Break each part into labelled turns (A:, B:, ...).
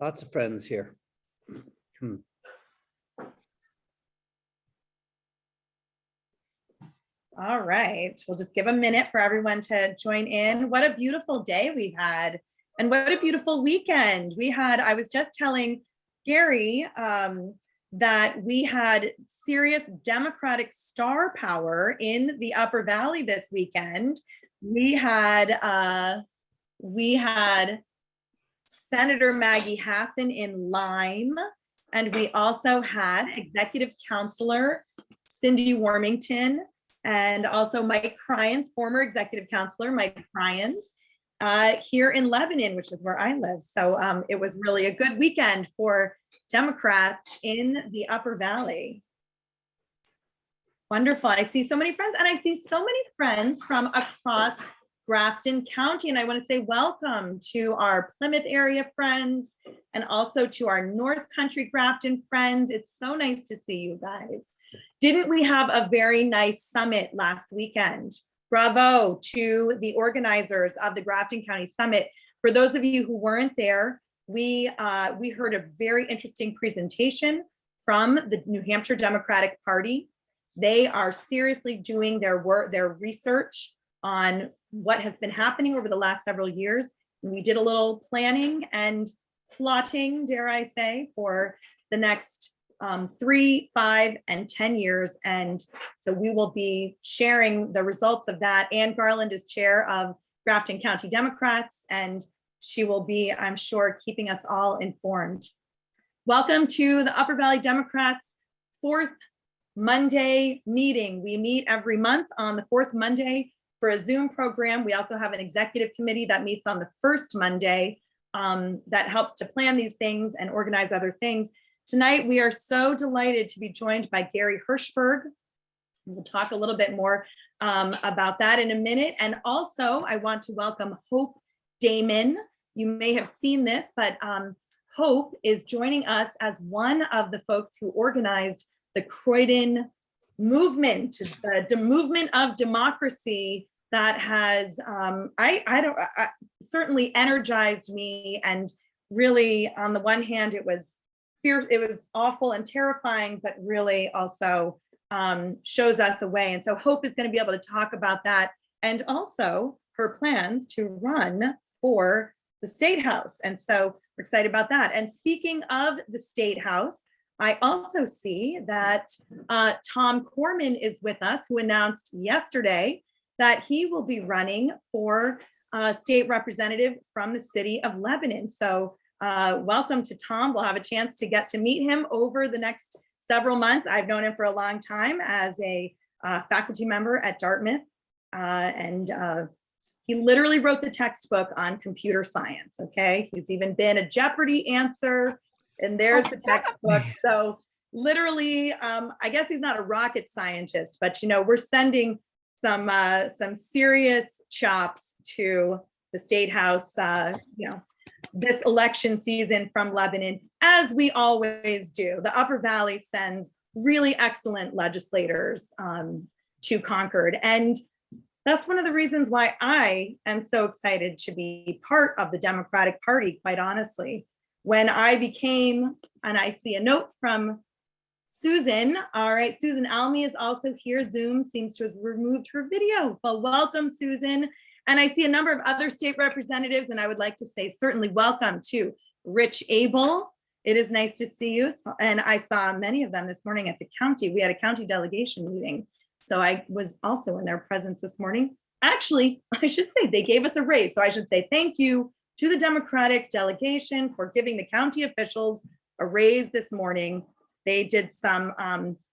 A: Lots of friends here.
B: All right, we'll just give a minute for everyone to join in. What a beautiful day we've had, and what a beautiful weekend we had. I was just telling Gary that we had serious Democratic star power in the Upper Valley this weekend. We had Senator Maggie Hassan in Lyme, and we also had Executive Counselor Cindy Warmington, and also Mike Cryans, former Executive Counselor Mike Cryans, here in Lebanon, which is where I live. So it was really a good weekend for Democrats in the Upper Valley. Wonderful. I see so many friends, and I see so many friends from across Grafton County, and I want to say welcome to our Plymouth area friends and also to our North Country Grafton friends. It's so nice to see you guys. Didn't we have a very nice summit last weekend? Bravo to the organizers of the Grafton County Summit. For those of you who weren't there, we heard a very interesting presentation from the New Hampshire Democratic Party. They are seriously doing their work, their research on what has been happening over the last several years. And we did a little planning and plotting, dare I say, for the next 3, 5, and 10 years. And so we will be sharing the results of that. Ann Garland is chair of Grafton County Democrats, and she will be, I'm sure, keeping us all informed. Welcome to the Upper Valley Democrats' 4th Monday meeting. We meet every month on the 4th Monday for a Zoom program. We also have an executive committee that meets on the 1st Monday that helps to plan these things and organize other things. Tonight, we are so delighted to be joined by Gary Hirshberg. We'll talk a little bit more about that in a minute. And also, I want to welcome Hope Damon. You may have seen this, but Hope is joining us as one of the folks who organized the Croydon movement, the movement of democracy that has certainly energized me. And really, on the one hand, it was fierce, it was awful and terrifying, but really also shows us a way. And so Hope is going to be able to talk about that, and also her plans to run for the State House. And so we're excited about that. And speaking of the State House, I also see that Tom Corman is with us, who announced yesterday that he will be running for state representative from the city of Lebanon. So welcome to Tom. We'll have a chance to get to meet him over the next several months. I've known him for a long time as a faculty member at Dartmouth. He literally wrote the textbook on computer science, okay? He's even been a Jeopardy answer, and there's the textbook. So literally, I guess he's not a rocket scientist, but you know, we're sending some serious chops to the State House, you know, this election season from Lebanon, as we always do. The Upper Valley sends really excellent legislators to Concord. And that's one of the reasons why I am so excited to be part of the Democratic Party, quite honestly. When I became, and I see a note from Susan. All right, Susan Almy is also here. Zoom seems to have removed her video. Well, welcome, Susan. And I see a number of other state representatives, and I would like to say certainly welcome to Rich Abel. It is nice to see you. And I saw many of them this morning at the county. We had a county delegation meeting. So I was also in their presence this morning. Actually, I should say they gave us a raise. So I should say thank you to the Democratic delegation for giving the county officials a raise this morning. They did some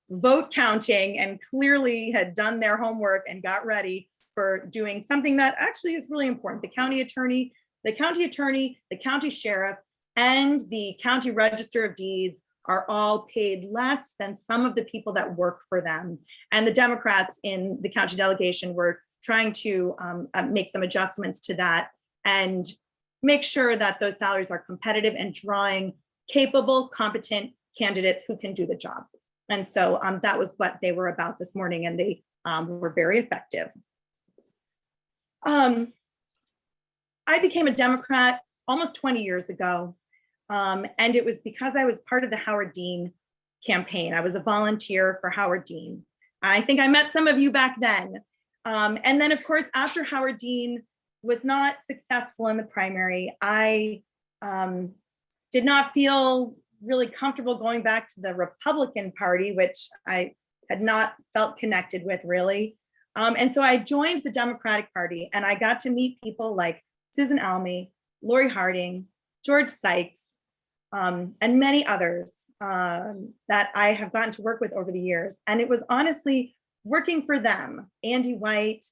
B: vote counting and clearly had done their homework and got ready for doing something that actually is really important. The county attorney, the county sheriff, and the county register of deeds are all paid less than some of the people that work for them. And the Democrats in the county delegation were trying to make some adjustments to that and make sure that those salaries are competitive and drawing capable, competent candidates who can do the job. And so that was what they were about this morning, and they were very effective. I became a Democrat almost 20 years ago. And it was because I was part of the Howard Dean campaign. I was a volunteer for Howard Dean. I think I met some of you back then. And then, of course, after Howard Dean was not successful in the primary, I did not feel really comfortable going back to the Republican Party, which I had not felt connected with really. And so I joined the Democratic Party, and I got to meet people like Susan Almy, Lori Harding, George Sykes, and many others that I have gotten to work with over the years. And it was honestly working for them, Andy White,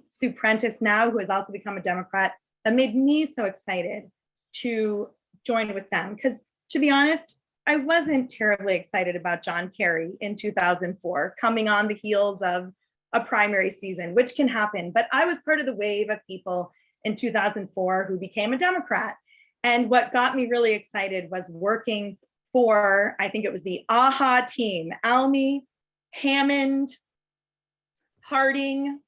B: Sue Prentice now, who has also become a Democrat, that made me so excited to join with them. Because to be honest, I wasn't terribly excited about John Kerry in 2004, coming on the heels of a primary season, which can happen. But I was part of the wave of people in 2004 who became a Democrat. And what got me really excited was working for, I think it was the AHA team, Almy, Hammond, Harding,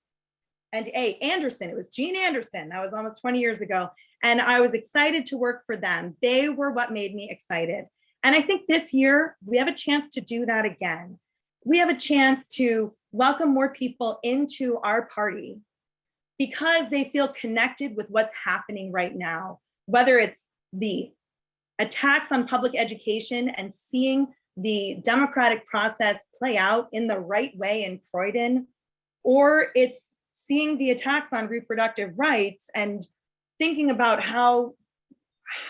B: and Anderson. It was Gene Anderson. That was almost 20 years ago. And I was excited to work for them. They were what made me excited. And I think this year we have a chance to do that again. We have a chance to welcome more people into our party because they feel connected with what's happening right now, whether it's the attacks on public education and seeing the democratic process play out in the right way in Croydon, or it's seeing the attacks on reproductive rights and thinking about how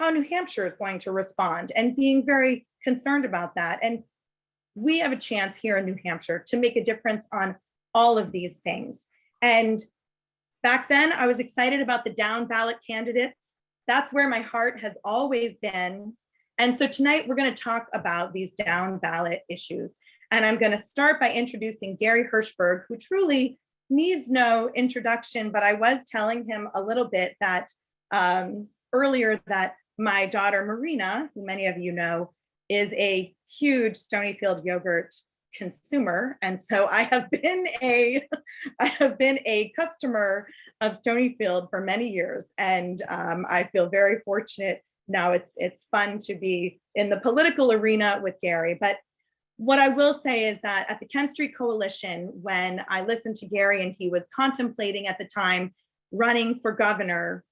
B: New Hampshire is going to respond and being very concerned about that. And we have a chance here in New Hampshire to make a difference on all of these things. And back then I was excited about the down ballot candidates. That's where my heart has always been. And so tonight we're going to talk about these down ballot issues. And I'm going to start by introducing Gary Hirshberg, who truly needs no introduction, but I was telling him a little bit that earlier that my daughter Marina, who many of you know, is a huge Stonyfield yogurt consumer. And so I have been a customer of Stonyfield for many years. And I feel very fortunate now. It's fun to be in the political arena with Gary. But what I will say is that at the Kent Street Coalition, when I listened to Gary and he was contemplating at the time running for governor,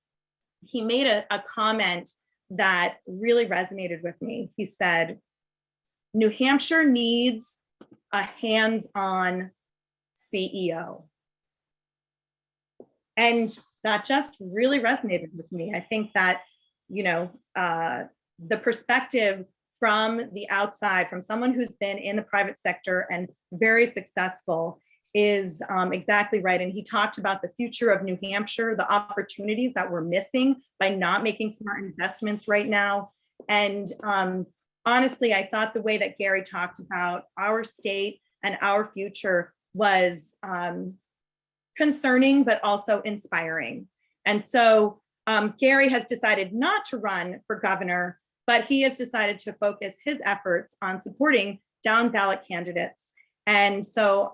B: he made a comment that really resonated with me. He said, New Hampshire needs a hands-on CEO. And that just really resonated with me. I think that, the perspective from the outside, from someone who's been in the private sector and very successful is exactly right. And he talked about the future of New Hampshire, the opportunities that we're missing by not making smart investments right now. And honestly, I thought the way that Gary talked about our state and our future was concerning, but also inspiring. And so Gary has decided not to run for governor, but he has decided to focus his efforts on supporting down ballot candidates. And so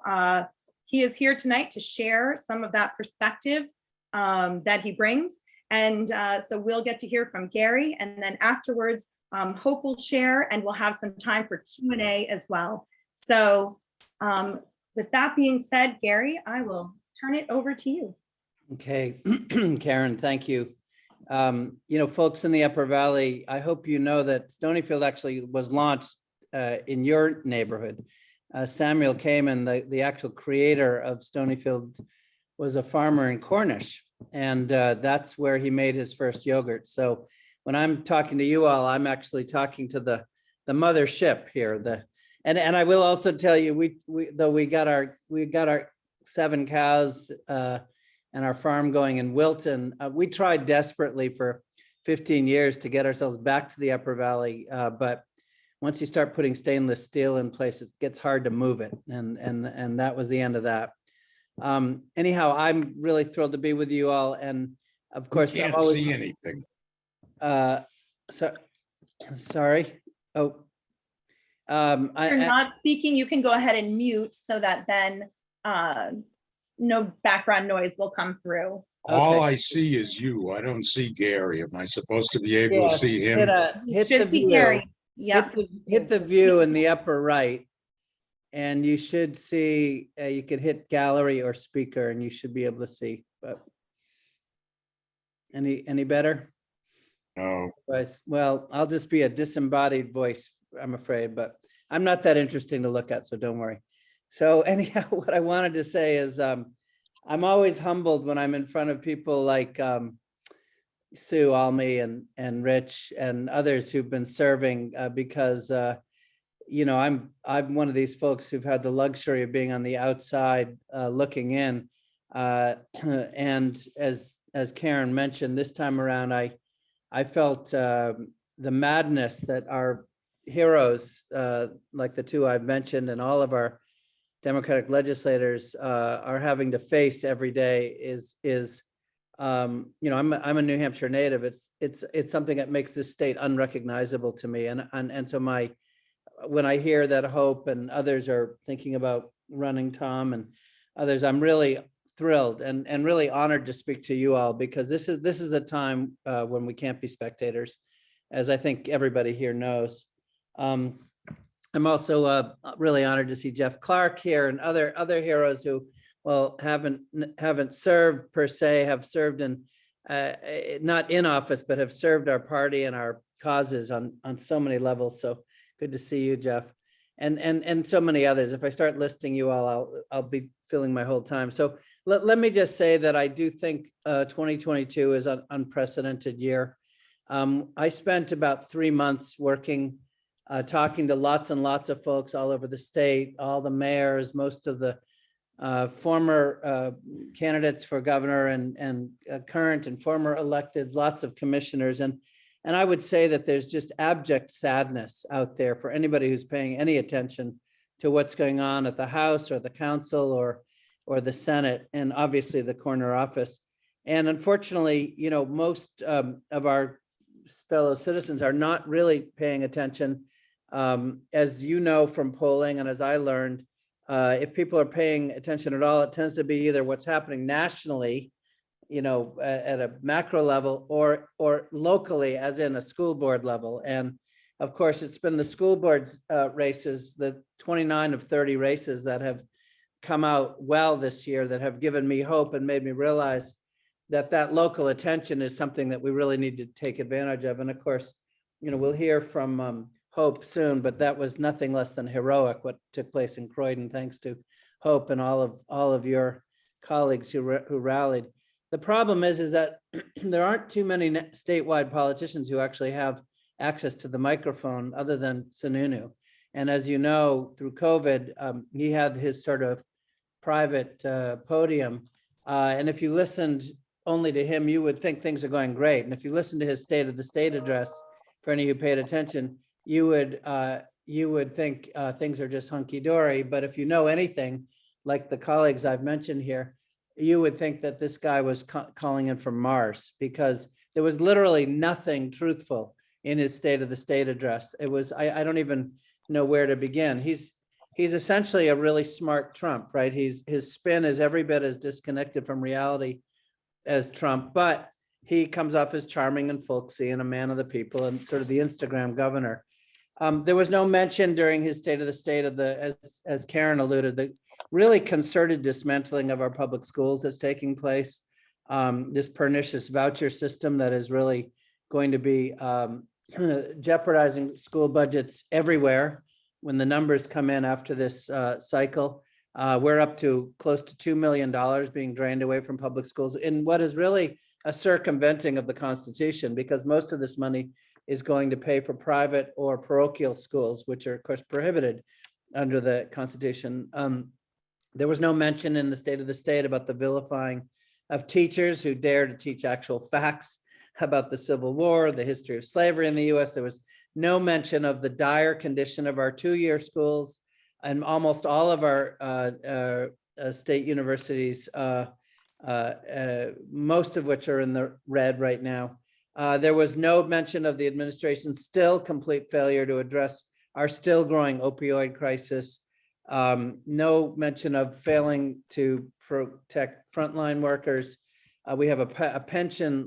B: he is here tonight to share some of that perspective that he brings. And so we'll get to hear from Gary, and then afterwards, Hope will share, and we'll have some time for Q&A as well. So with that being said, Gary, I will turn it over to you.
A: Okay, Karen, thank you. Folks in the Upper Valley, I hope you know that Stonyfield actually was launched in your neighborhood. Samuel Kamen, the actual creator of Stonyfield, was a farmer in Cornish, and that's where he made his first yogurt. So when I'm talking to you all, I'm actually talking to the mothership here. And I will also tell you, we got our 7 cows and our farm going in Wilton. We tried desperately for 15 years to get ourselves back to the Upper Valley, but once you start putting stainless steel in place, it gets hard to move it, and that was the end of that. Anyhow, I'm really thrilled to be with you all, and of course,
C: I can't see anything.
A: Sorry. Oh,
B: If you're not speaking, you can go ahead and mute so that then no background noise will come through.
C: All
A: Okay.
C: I see is you. I don't see Gary. Am I supposed to be able to
A: Yes,
C: see him?
B: You
A: hit the
B: should see
A: view.
B: Gary. Yep.
A: Hit the view in the upper right. And you should see, you could hit gallery or speaker and you should be able to see, but. Any better?
C: No.
A: Well, I'll just be a disembodied voice, I'm afraid, but I'm not that interesting to look at, so don't worry. So anyhow, what I wanted to say is I'm always humbled when I'm in front of people like Sue Almy and Rich and others who've been serving because you know, I'm one of these folks who've had the luxury of being on the outside looking in. And as Karen mentioned, this time around, I felt the madness that our heroes, like the two I've mentioned, and all of our Democratic legislators are having to face every day is you know, I'm a New Hampshire native. It's something that makes this state unrecognizable to me. And so when I hear that Hope and others are thinking about running, Tom and others, I'm really thrilled and really honored to speak to you all, because this is a time when we can't be spectators, as I think everybody here knows. I'm also really honored to see Jeff Clark here and other heroes who, well, haven't served per se, have served in not in office, but have served our party and our causes on so many levels. So good to see you, Jeff, and so many others. If I start listing you all, I'll be filling my whole time. So let me just say that I do think 2022 is an unprecedented year. I spent about 3 months working, talking to lots and lots of folks all over the state, all the mayors, most of the former candidates for governor and current and former elected, lots of commissioners. And I would say that there's just abject sadness out there for anybody who's paying any attention to what's going on at the House or the Council or the Senate, and obviously the corner office. And unfortunately, you know, most of our fellow citizens are not really paying attention. As you know from polling, and as I learned, if people are paying attention at all, it tends to be either what's happening nationally, you know, at a macro level, or locally, as in a school board level. And of course, it's been the school board races, the 29 of 30 races that have come out well this year, that have given me hope and made me realize that local attention is something that we really need to take advantage of. And of course, you know, we'll hear from Hope soon, but that was nothing less than heroic what took place in Croydon, thanks to Hope and all of your colleagues who rallied. The problem is that there aren't too many statewide politicians who actually have access to the microphone other than Sununu. And as you know, through COVID, he had his sort of private podium. And if you listened only to him, you would think things are going great. And if you listen to his State of the State address, for any who paid attention, you would think things are just hunky-dory. But if you know anything, like the colleagues I've mentioned here, you would think that this guy was calling in from Mars, because there was literally nothing truthful in his State of the State address. It was, I don't even know where to begin. He's essentially a really smart Trump, right? His spin is every bit as disconnected from reality as Trump, but he comes off as charming and folksy and a man of the people and sort of the Instagram governor. There was no mention during his State of the State of the, as Karen alluded, the really concerted dismantling of our public schools that's taking place. This pernicious voucher system that is really going to be jeopardizing school budgets everywhere when the numbers come in after this cycle. We're up to close to $2 million being drained away from public schools in what is really a circumventing of the Constitution, because most of this money is going to pay for private or parochial schools, which are of course prohibited under the Constitution. There was no mention in the State of the State about the vilifying of teachers who dare to teach actual facts about the Civil War, the history of slavery in the US. There was no mention of the dire condition of our two-year schools and almost all of our state universities, most of which are in the red right now. There was no mention of the administration's still complete failure to address our still growing opioid crisis, No mention of failing to protect frontline workers. We have a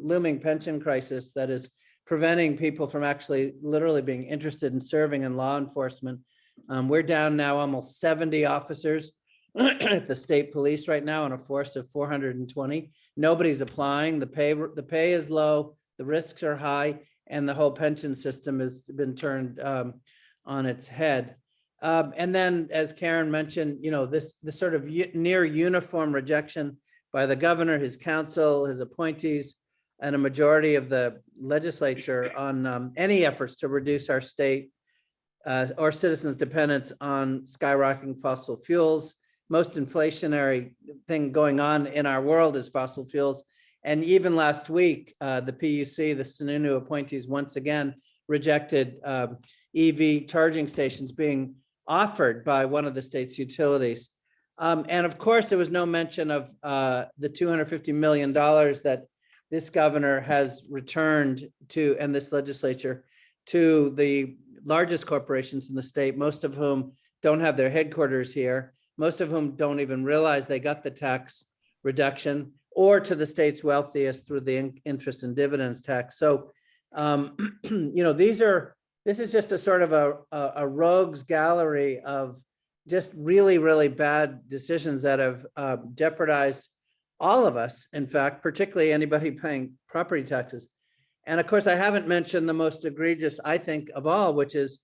A: looming pension crisis that is preventing people from actually literally being interested in serving in law enforcement. We're down now almost 70 officers at the state police right now on a force of 420. Nobody's applying. The pay is low, the risks are high, and the whole pension system has been turned on its head. And then, as Karen mentioned, this sort of near uniform rejection by the governor, his council, his appointees, and a majority of the legislature on any efforts to reduce our state or citizens' dependence on skyrocketing fossil fuels. Most inflationary thing going on in our world is fossil fuels. And even last week, the PUC, the Sununu appointees, once again rejected EV charging stations being offered by one of the state's utilities. And of course, there was no mention of the $250 million that this governor has returned to, and this legislature, to the largest corporations in the state, most of whom don't have their headquarters here, most of whom don't even realize they got the tax reduction, or to the state's wealthiest through the interest and dividends tax. So, this is just a sort of a rogues gallery of just really, really bad decisions that have jeopardized all of us, in fact, particularly anybody paying property taxes. And of course, I haven't mentioned the most egregious, I think, of all, which is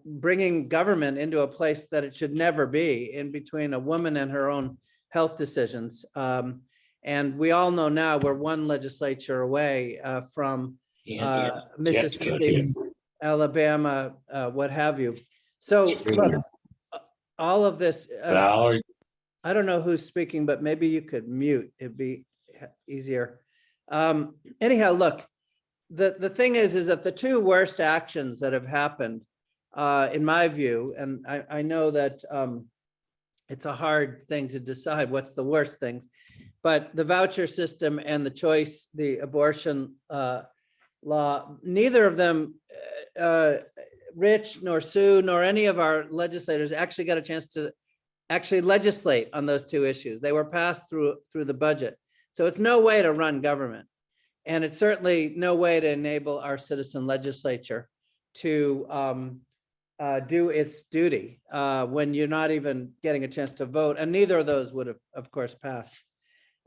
A: bringing government into a place that it should never be, in between a woman and her own health decisions. And we all know now we're one legislature away from Mississippi, Alabama, what have you. So look, all of this,
C: Valerie,
A: I don't know who's speaking, but maybe you could mute, it'd be easier. Anyhow, look, the thing is that the two worst actions that have happened, in my view, and I know that it's a hard thing to decide what's the worst things, but the voucher system and the choice, the abortion law, neither of them, Rich nor Sue nor any of our legislators actually got a chance to actually legislate on those two issues. They were passed through the budget. So it's no way to run government. And it's certainly no way to enable our citizen legislature to do its duty when you're not even getting a chance to vote. And neither of those would have, of course, passed.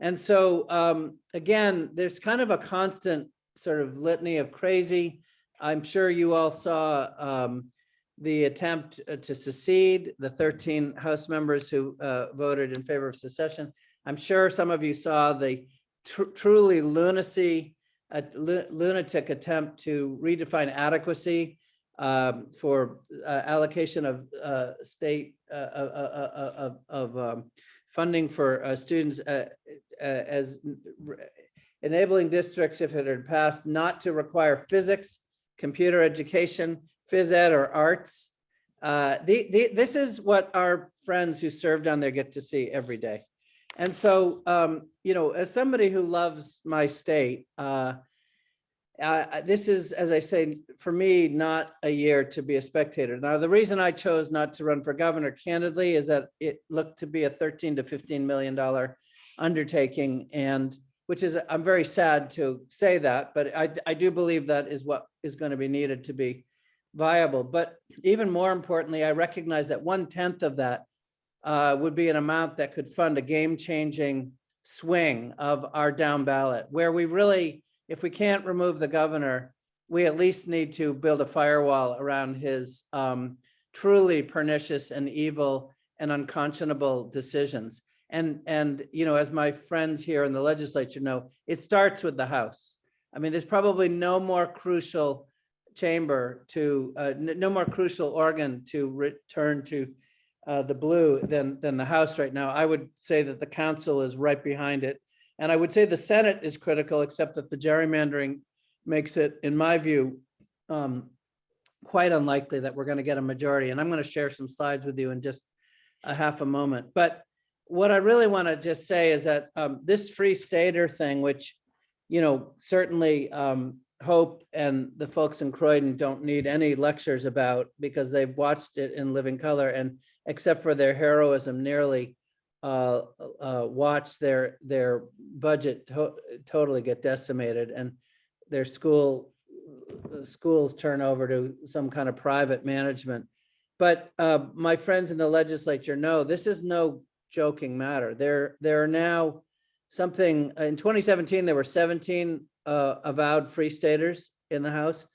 A: And so, again, there's kind of a constant sort of litany of crazy. I'm sure you all saw the attempt to secede, the 13 House members who voted in favor of secession. I'm sure some of you saw the truly lunatic attempt to redefine adequacy for allocation of state funding for students as enabling districts, if it had passed, not to require physics, computer education, phys ed, or arts. This is what our friends who serve down there get to see every day. And so, as somebody who loves my state, this is, as I say, for me, not a year to be a spectator. Now, the reason I chose not to run for governor, candidly, is that it looked to be a $13 to $15 million undertaking, and which is, I'm very sad to say that, but I do believe that is what is going to be needed to be viable. But even more importantly, I recognize that 1/10 of that would be an amount that could fund a game-changing swing of our down ballot, where we really, if we can't remove the governor, we at least need to build a firewall around his truly pernicious and evil and unconscionable decisions. And as my friends here in the legislature know, it starts with the House. I mean, there's probably no more crucial chamber to, no more crucial organ to return to the blue than the House right now. I would say that the council is right behind it. And I would say the Senate is critical, except that the gerrymandering makes it, in my view, quite unlikely that we're going to get a majority. And I'm going to share some slides with you in just a half a moment. But what I really want to just say is that this free stater thing, which, certainly Hope and the folks in Croydon don't need any lectures about, because they've watched it in living color, and except for their heroism, nearly watched their budget totally get decimated, and their schools turn over to some kind of private management. But my friends in the legislature know this is no joking matter. There are now something, in 2017, there were 17 avowed free staters in the House.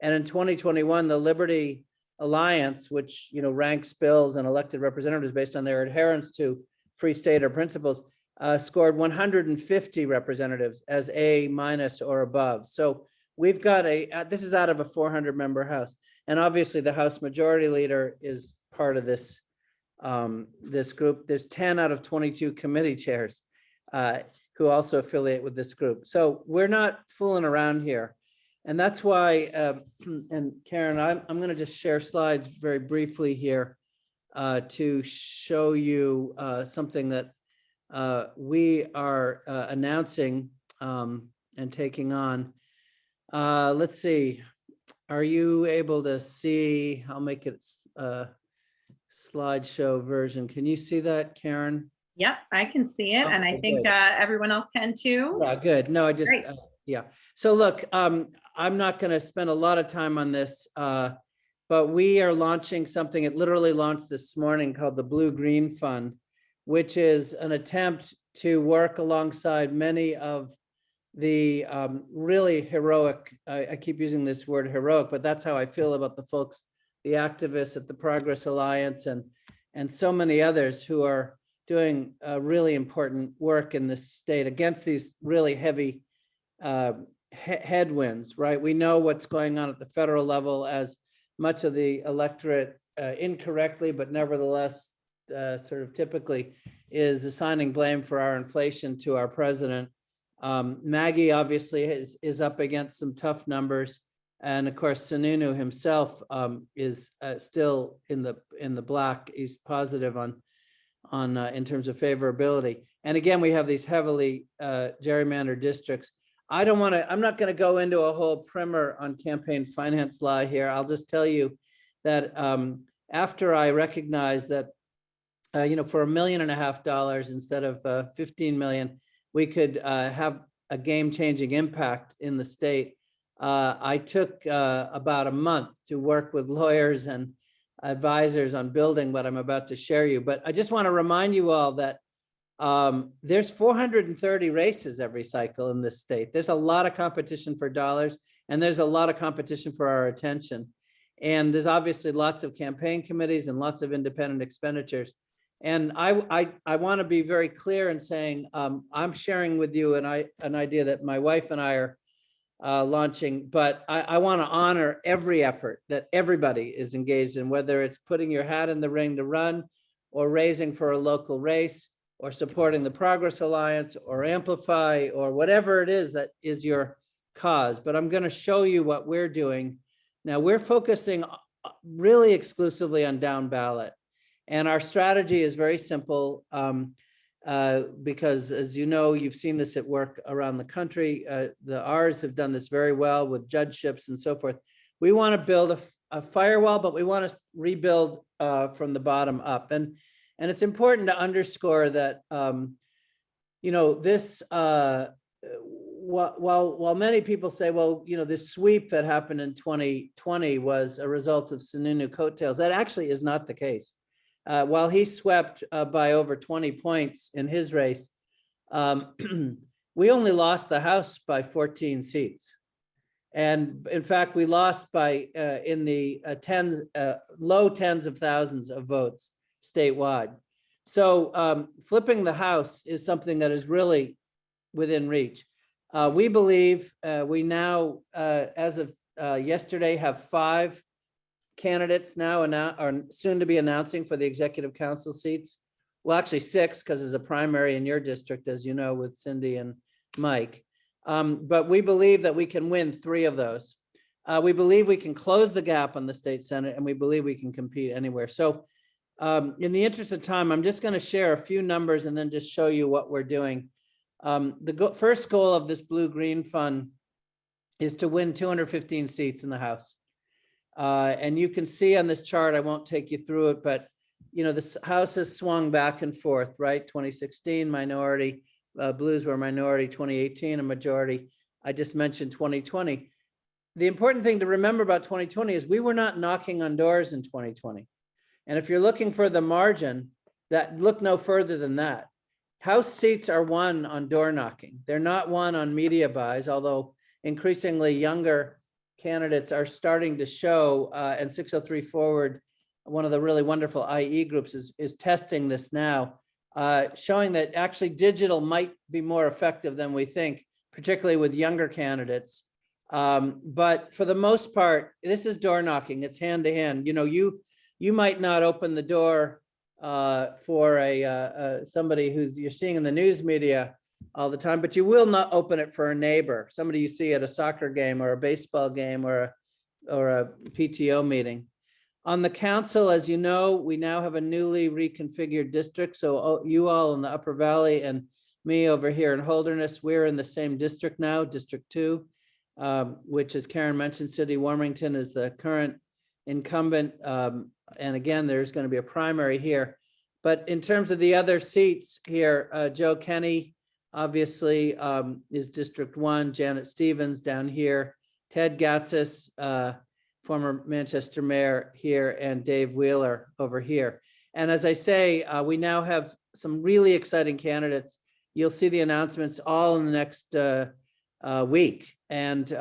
A: And in 2021, the Liberty Alliance, which ranks bills and elected representatives based on their adherence to free stater principles, scored 150 representatives as A- or above. So we've got this is out of a 400-member House. And obviously the House Majority Leader is part of this, this group. There's 10 out of 22 committee chairs who also affiliate with this group. So we're not fooling around here. And that's why, and Karen, I'm going to just share slides very briefly here to show you something that we are announcing and taking on. Let's see. Are you able to see? I'll make it a slideshow version. Can you see that, Karen?
B: Yep, I can see it. And I
A: Okay,
B: think
A: good.
B: Everyone else can too.
A: Yeah, good. No, I just,
B: Great.
A: yeah. So look, I'm not going to spend a lot of time on this, but we are launching something. It literally launched this morning called the Blue Green Fund, which is an attempt to work alongside many of the really heroic, I keep using this word heroic, but that's how I feel about the folks, the activists at the Progress Alliance and so many others who are doing really important work in this state against these really heavy headwinds, right? We know what's going on at the federal level, as much of the electorate incorrectly, but nevertheless, sort of typically, is assigning blame for our inflation to our president. Maggie obviously is up against some tough numbers. And of course, Sununu himself is still in the black. He's positive on in terms of favorability. And again, we have these heavily gerrymandered districts. I'm not going to go into a whole primer on campaign finance law here. I'll just tell you that after I recognized that, for $1.5 million instead of 15 million, we could have a game-changing impact in the state. I took about a month to work with lawyers and advisors on building what I'm about to share you. But I just want to remind you all that there's 430 races every cycle in this state. There's a lot of competition for dollars, and there's a lot of competition for our attention. And there's obviously lots of campaign committees and lots of independent expenditures. And I want to be very clear in saying I'm sharing with you an idea that my wife and I are launching, but I want to honor every effort that everybody is engaged in, whether it's putting your hat in the ring to run, or raising for a local race, or supporting the Progress Alliance, or Amplify, or whatever it is that is your cause. But I'm going to show you what we're doing. Now, we're focusing really exclusively on down ballot. And our strategy is very simple. Because as you know, you've seen this at work around the country. Ours have done this very well with judgeships and so forth. We want to build a firewall, but we want to rebuild from the bottom up. And it's important to underscore that, this, while many people say, well, this sweep that happened in 2020 was a result of Sununu coattails, that actually is not the case. While he swept by over 20 points in his race, we only lost the House by 14 seats. And in fact, we lost by in the low tens of thousands of votes statewide. So flipping the House is something that is really within reach. We believe we now, as of yesterday, have 5 candidates now are soon to be announcing for the executive council seats. Well, actually 6, because there's a primary in your district, as you know, with Cindy and Mike. But we believe that we can win 3 of those. We believe we can close the gap on the state Senate, and we believe we can compete anywhere. So in the interest of time, I'm just going to share a few numbers and then just show you what we're doing. The first goal of this Blue Green Fund is to win 215 seats in the House. And you can see on this chart, I won't take you through it, but this House has swung back and forth, right? 2016 minority, Blues were minority, 2018 a majority. I just mentioned 2020. The important thing to remember about 2020 is we were not knocking on doors in 2020. And if you're looking for the margin, look no further than that. House seats are won on door knocking. They're not won on media buys, although increasingly younger candidates are starting to show, and 603 Forward, one of the really wonderful IE groups is testing this now, showing that actually digital might be more effective than we think, particularly with younger candidates. But for the most part, this is door knocking. It's hand to hand. You might not open the door for somebody you're seeing in the news media all the time, but you will not open it for a neighbor, somebody you see at a soccer game or a baseball game or a PTO meeting. On the council, as you know, we now have a newly reconfigured district. So you all in the Upper Valley and me over here in Holderness, we're in the same district now, District 2, which, as Karen mentioned, City Warmington is the current incumbent. And again, there's going to be a primary here. But in terms of the other seats here, Joe Kenny, obviously, is District 1, Janet Stevens down here, Ted Gatzis, former Manchester mayor here, and Dave Wheeler over here. And as I say, we now have some really exciting candidates. You'll see the announcements all in the next week. And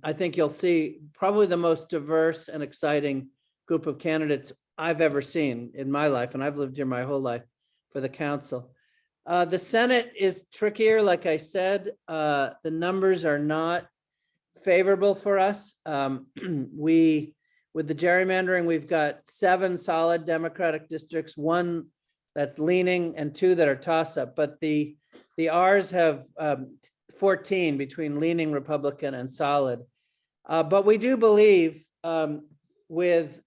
A: I think you'll see probably the most diverse and exciting group of candidates I've ever seen in my life. And I've lived here my whole life for the council. The Senate is trickier. Like I said, the numbers are not favorable for us. With the gerrymandering, we've got 7 solid Democratic districts, 1 that's leaning and 2 that are toss-up. But the R's have 14 between leaning Republican and solid. But we do believe with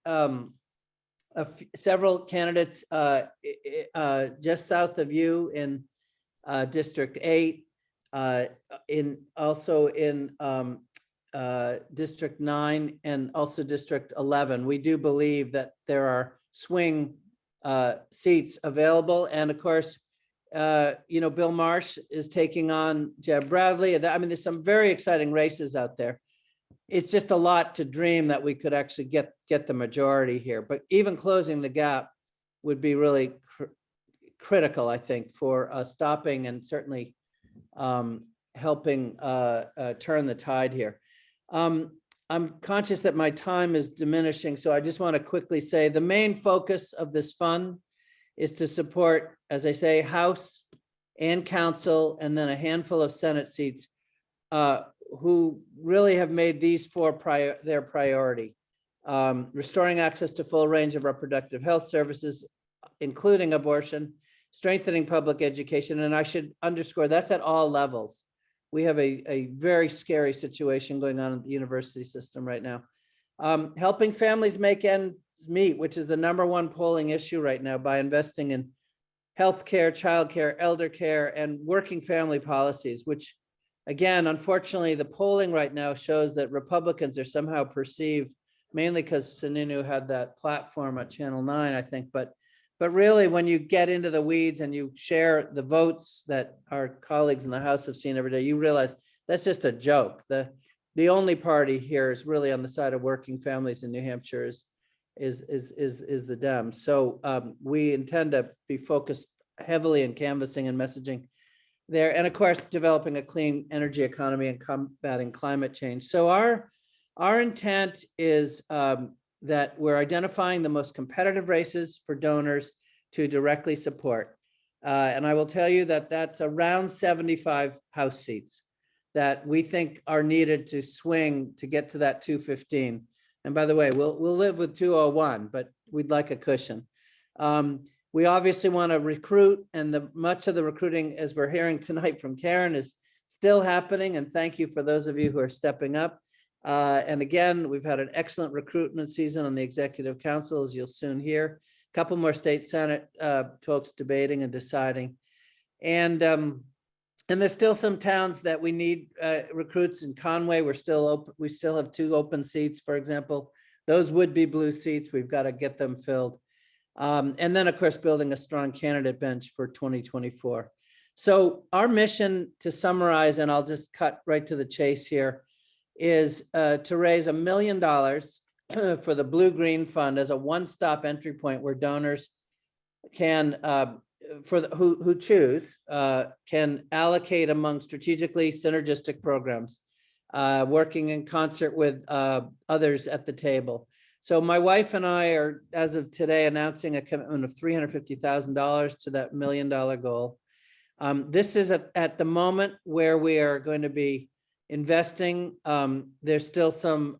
A: several candidates just south of you in District 8, also in District 9 and also District 11. We do believe that there are swing seats available. And of course, Bill Marsh is taking on Jeb Bradley. I mean, there's some very exciting races out there. It's just a lot to dream that we could actually get the majority here. But even closing the gap would be really critical, I think, for stopping and certainly helping turn the tide here. I'm conscious that my time is diminishing, so I just want to quickly say the main focus of this fund is to support, as I say, House and Council, and then a handful of Senate seats who really have made these 4 their priority. Restoring access to full range of reproductive health services, including abortion, strengthening public education, and I should underscore that's at all levels. We have a very scary situation going on in the university system right now. Helping families make ends meet, which is the #1 polling issue right now, by investing in healthcare, childcare, elder care, and working family policies, which, again, unfortunately, the polling right now shows that Republicans are somehow perceived, mainly because Sununu had that platform at Channel 9, I think, but really, when you get into the weeds and you share the votes that our colleagues in the House have seen every day, you realize that's just a joke. The only party here is really on the side of working families in New Hampshire is the Dems. So we intend to be focused heavily in canvassing and messaging there, and of course, developing a clean energy economy and combating climate change. So our intent is that we're identifying the most competitive races for donors to directly support. And I will tell you that that's around 75 House seats that we think are needed to swing to get to that 215. And by the way, we'll live with 201, but we'd like a cushion. We obviously want to recruit, and much of the recruiting, as we're hearing tonight from Karen, is still happening. And thank you for those of you who are stepping up. And again, we've had an excellent recruitment season on the Executive Council, as you'll soon hear. A couple more state Senate folks debating and deciding. And And there's still some towns that we need recruits in Conway. We're still open. We still have 2 open seats, for example. Those would be blue seats. We've got to get them filled. And then, of course, building a strong candidate bench for 2024. So our mission, to summarize, and I'll just cut right to the chase here, is to raise $1 million for the Blue Green Fund as a one-stop entry point where donors can, who choose, can allocate among strategically synergistic programs, working in concert with others at the table. So my wife and I are, as of today, announcing a commitment of $350,000 to that $1 million goal. This is at the moment where we are going to be investing. There's still some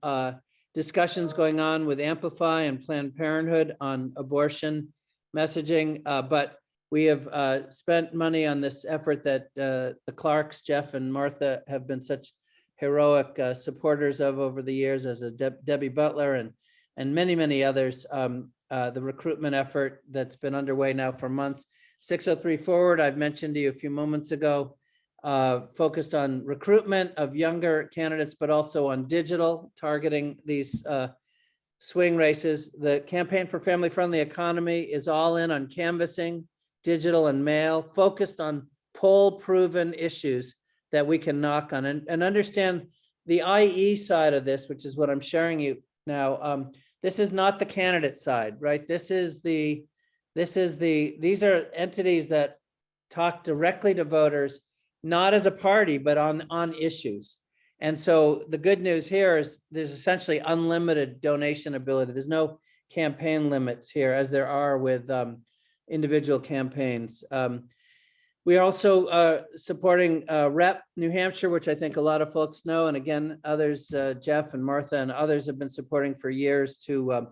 A: discussions going on with Amplify and Planned Parenthood on abortion messaging, but we have spent money on this effort that the Clarks, Jeff and Martha, have been such heroic supporters of over the years, as a Debbie Butler and many others. The recruitment effort that's been underway now for months. 603 Forward, I've mentioned to you a few moments ago, focused on recruitment of younger candidates, but also on digital, targeting these swing races. The Campaign for Family Friendly Economy is all in on canvassing, digital and mail, focused on poll-proven issues that we can knock on and understand the IE side of this, which is what I'm sharing you now. This is not the candidate side, right? These are entities that talk directly to voters, not as a party, but on issues. And so the good news here is there's essentially unlimited donation ability. There's no campaign limits here, as there are with individual campaigns. We are also supporting REP New Hampshire, which I think a lot of folks know. And again, others, Jeff and Martha and others have been supporting for years to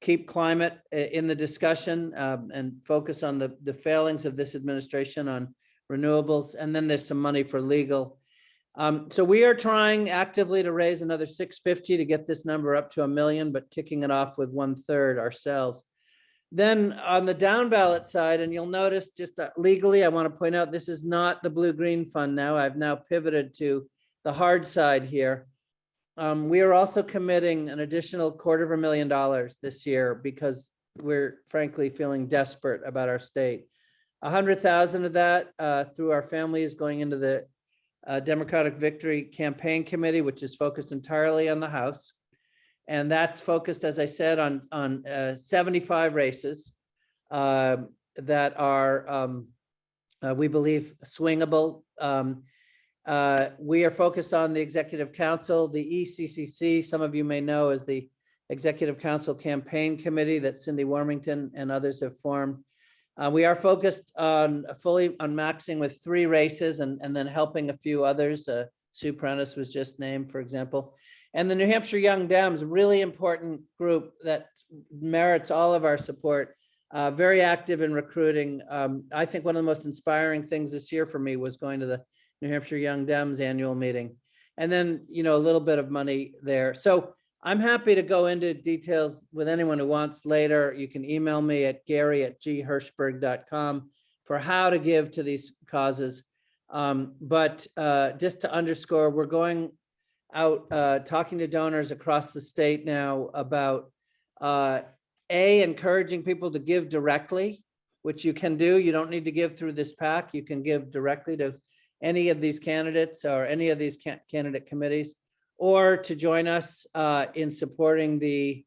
A: keep climate in the discussion and focus on the failings of this administration on renewables. And then there's some money for legal. So we are trying actively to raise another $650 to get this number up to $1 million, but kicking it off with 1/3 ourselves. Then on the down ballot side, and you'll notice just legally, I want to point out, this is not the Blue Green Fund now. I've now pivoted to the hard side here. We are also committing an additional $250,000 this year because we're frankly feeling desperate about our state. 100,000 of that through our family is going into the Democratic Victory Campaign Committee, which is focused entirely on the House. And that's focused, as I said, on 75 races that are, we believe, swingable. We are focused on the Executive Council, the ECCC, some of you may know as the Executive Council Campaign Committee that Cindy Warmington and others have formed. We are focused on fully on maxing with 3 races and then helping a few others. Sue Prentice was just named, for example. And the New Hampshire Young Dems, a really important group that merits all of our support, very active in recruiting. I think one of the most inspiring things this year for me was going to the New Hampshire Young Dems annual meeting. And then, you know, a little bit of money there. So I'm happy to go into details with anyone who wants later. You can email me at gary@ghirshberg.com for how to give to these causes. But just to underscore, we're going out talking to donors across the state now about encouraging people to give directly, which you can do. You don't need to give through this PAC. You can give directly to any of these candidates or any of these candidate committees, or to join us in supporting the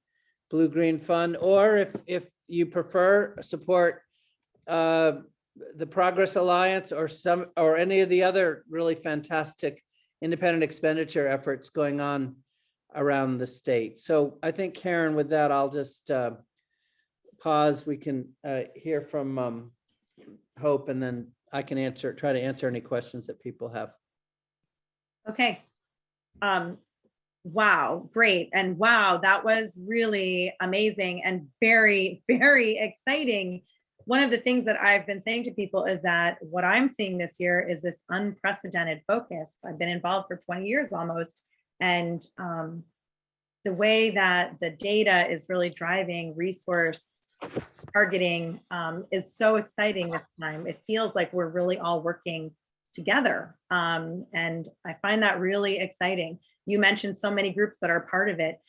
A: Blue Green Fund, or if you prefer, support the Progress Alliance or any of the other really fantastic independent expenditure efforts going on around the state. So I think, Karen, with that, I'll just pause. We can hear from Hope, and then I can try to answer any questions that people have.
B: Okay. Wow, great. And wow, that was really amazing and very, very exciting. One of the things that I've been saying to people is that what I'm seeing this year is this unprecedented focus. I've been involved for 20 years almost. And the way that the data is really driving resource targeting is so exciting this time. It feels like we're really all working together. And I find that really exciting. You mentioned so many groups that are part of it.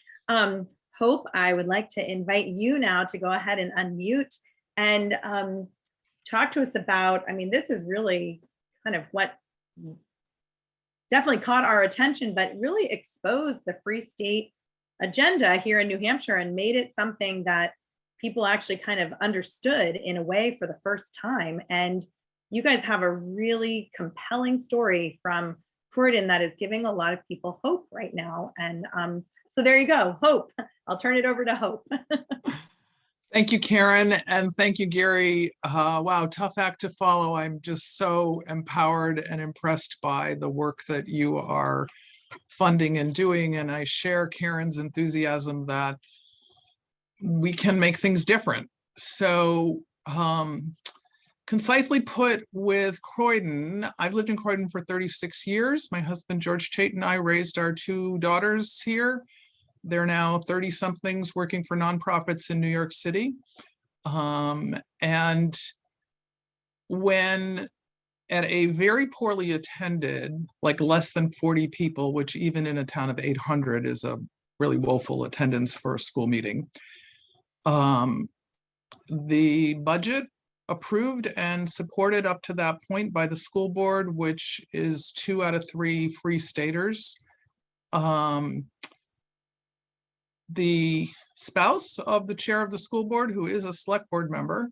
B: Hope, I would like to invite you now to go ahead and unmute and talk to us about, I mean, this is really kind of what definitely caught our attention, but really exposed the Free State agenda here in New Hampshire and made it something that people actually kind of understood in a way for the first time. And you guys have a really compelling story from Croydon that is giving a lot of people hope right now. And so there you go, Hope. I'll turn it over to Hope.
D: Thank you, Karen, and thank you, Gary. Wow, tough act to follow. I'm just so empowered and impressed by the work that you are funding and doing, and I share Karen's enthusiasm that we can make things different. So, concisely put, with Croydon, I've lived in Croydon for 36 years. My husband, George Tate, and I raised our 2 daughters here. They're now 30-somethings working for nonprofits in New York City. And when at a very poorly attended, like less than 40 people, which even in a town of 800 is a really woeful attendance for a school meeting, the budget approved and supported up to that point by the school board, which is 2 out of 3 Free Staters. The spouse of the chair of the school board, who is a select board member,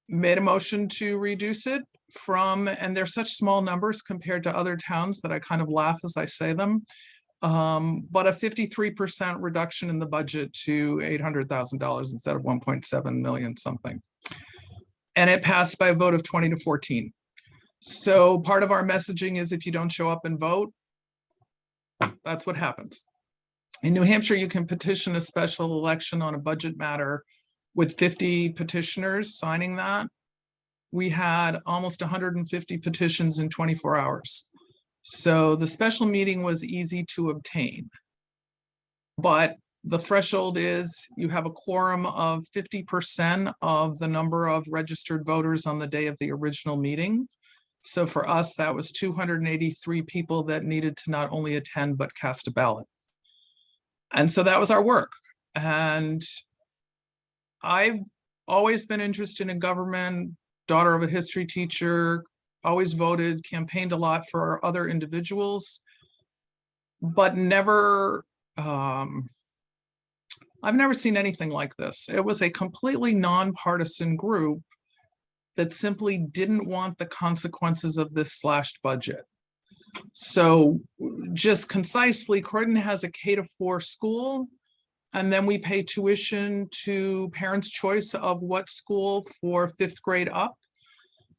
D: made a motion to reduce it from, and they're such small numbers compared to other towns that I kind of laugh as I say them, but a 53% reduction in the budget to $800,000 instead of 1.7 million something. And it passed by a vote of 20 to 14. So part of our messaging is, if you don't show up and vote, that's what happens. In New Hampshire, you can petition a special election on a budget matter with 50 petitioners signing that. We had almost 150 petitions in 24 hours. So the special meeting was easy to obtain. But the threshold is you have a quorum of 50% of the number of registered voters on the day of the original meeting. So for us, that was 283 people that needed to not only attend, but cast a ballot. And so that was our work. And I've always been interested in government, daughter of a history teacher, always voted, campaigned a lot for other individuals, but never, I've never seen anything like this. It was a completely nonpartisan group that simply didn't want the consequences of this slashed budget. So just concisely, Croydon has a K-4 school, and then we pay tuition to parents' choice of what school for 5th grade up.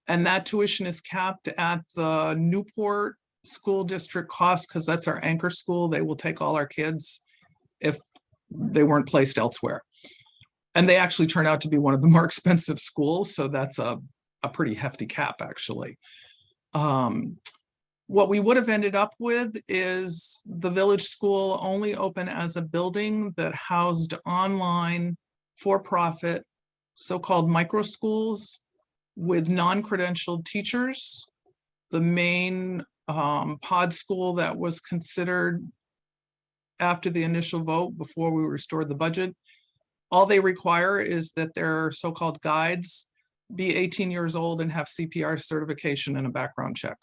D: And that tuition is capped at the Newport School District cost, because that's our anchor school. They will take all our kids if they weren't placed elsewhere. And they actually turn out to be one of the more expensive schools. So that's a pretty hefty cap, actually. What we would have ended up with is the village school only open as a building that housed online for-profit so-called micro schools with non-credentialed teachers. The main pod school that was considered after the initial vote before we restored the budget, all they require is that their so-called guides be 18 years old and have CPR certification and a background check.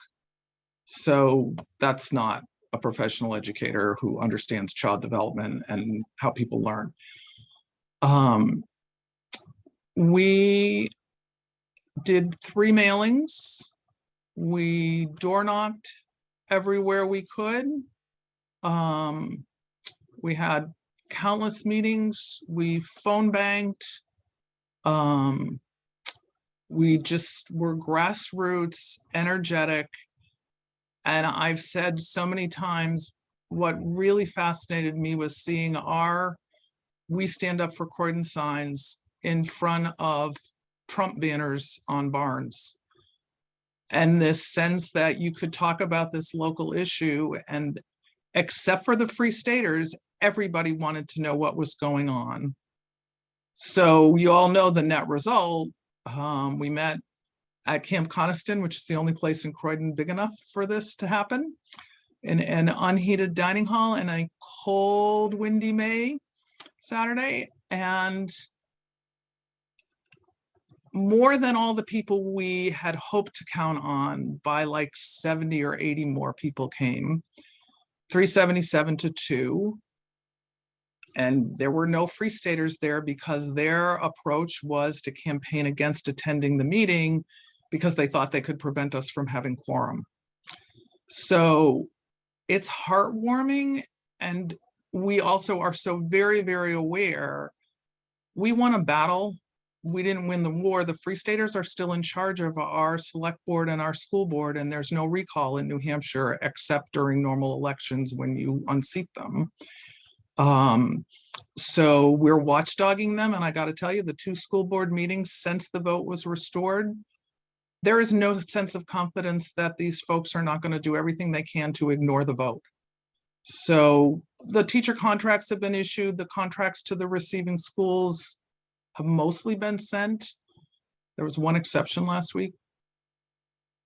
D: So that's not a professional educator who understands child development and how people learn. We did 3 mailings. We door knocked everywhere we could. We had countless meetings. We phone banked. We just were grassroots, energetic. And I've said so many times, what really fascinated me was seeing our "We Stand Up for Croydon" signs in front of Trump banners on barns. And this sense that you could talk about this local issue, and except for the Free Staters, everybody wanted to know what was going on. So you all know the net result. We met at Camp Coniston, which is the only place in Croydon big enough for this to happen, in an unheated dining hall in a cold, windy May Saturday. And more than all the people we had hoped to count on, by like 70 or 80 more people came, 377 to 2. And there were no Free Staters there because their approach was to campaign against attending the meeting because they thought they could prevent us from having quorum. So it's heartwarming. And we also are so very, very aware. We won a battle. We didn't win the war. The Free Staters are still in charge of our select board and our school board, and there's no recall in New Hampshire except during normal elections when you unseat them. So we're watchdogging them, and I got to tell you, the 2 school board meetings since the vote was restored, there is no sense of confidence that these folks are not going to do everything they can to ignore the vote. So the teacher contracts have been issued. The contracts to the receiving schools have mostly been sent. There was one exception last week,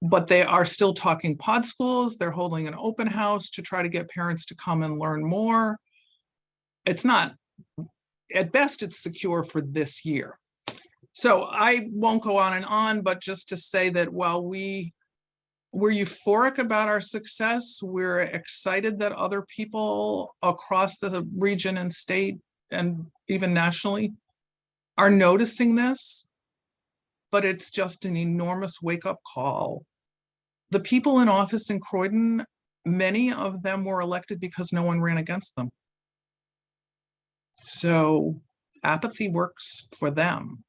D: but they are still talking pod schools. They're holding an open house to try to get parents to come and learn more. It's not, at best, it's secure for this year. So I won't go on, but just to say that while we're euphoric about our success, we're excited that other people across the region and state and even nationally are noticing this, but it's just an enormous wake-up call. The people in office in Croydon, many of them were elected because no one ran against them. So apathy works for them.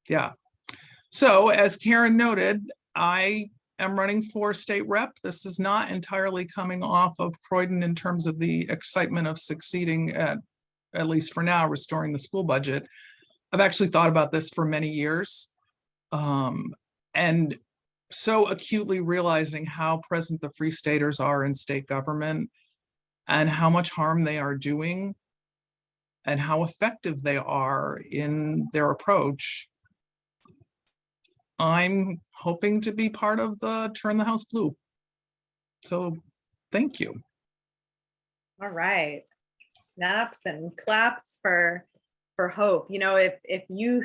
D: Yeah. So as Karen noted, I am running for state rep. This is not entirely coming off of Croydon in terms of the excitement of succeeding at least for now, restoring the school budget. I've actually thought about this for many years, and so acutely realizing how present the Free Staters are in state government and how much harm they are doing and how effective they are in their approach. I'm hoping to be part of the Turn the House Blue. So thank you.
B: All right. Snaps and claps for Hope. You know, if you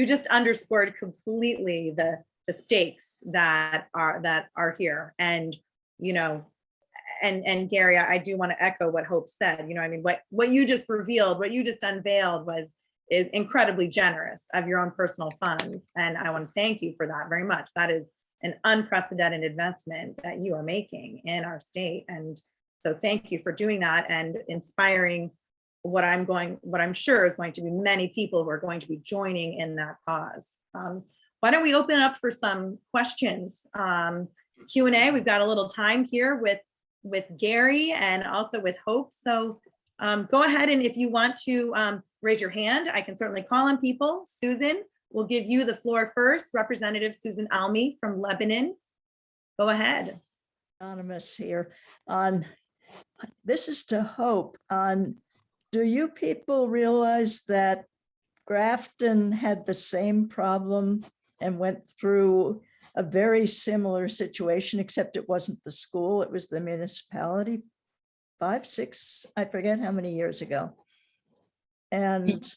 B: just underscored completely the stakes that are here. And, you know, and Gary, I do want to echo what Hope said. You know, I mean, what you just revealed, what you just unveiled is incredibly generous of your own personal funds. And I want to thank you for that very much. That is an unprecedented investment that you are making in our state. And so thank you for doing that and inspiring what I'm sure is going to be many people who are going to be joining in that cause. Why don't we open it up for some questions? Q&A, we've got a little time here with Gary and also with Hope. So go ahead, and if you want to raise your hand, I can certainly call on people. Susan, we'll give you the floor first. Representative Susan Almy from Lebanon. Go ahead.
E: Anonymous here. This is to Hope. Do you people realize that Grafton had the same problem and went through a very similar situation, except it wasn't the school, it was the municipality 5, 6, I forget how many years ago. And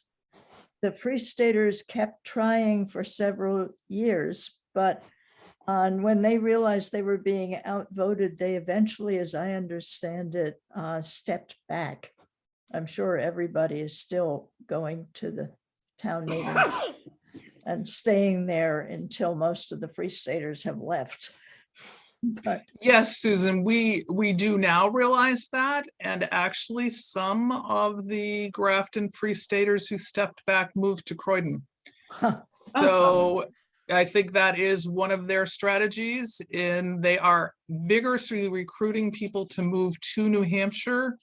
E: the Free Staters kept trying for several years, but when they realized they were being outvoted, they eventually, as I understand it, stepped back. I'm sure everybody is still going to the town meeting and staying there until most of the Free Staters have left. But
D: yes, Susan, we do now realize that, and actually some of the Grafton Free Staters who stepped back moved to Croydon. So I think that is one of their strategies, and they are vigorously recruiting people to move to New Hampshire.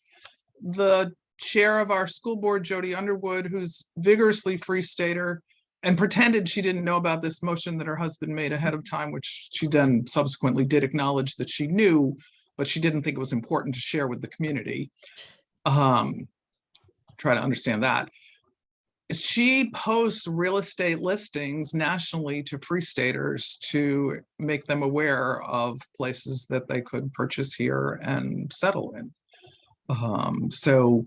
D: The chair of our school board, Jody Underwood, who's vigorously Free Stater, and pretended she didn't know about this motion that her husband made ahead of time, which she then subsequently did acknowledge that she knew, but she didn't think it was important to share with the community. Try to understand that. she posts real estate listings nationally to Free Staters to make them aware of places that they could purchase here and settle in. So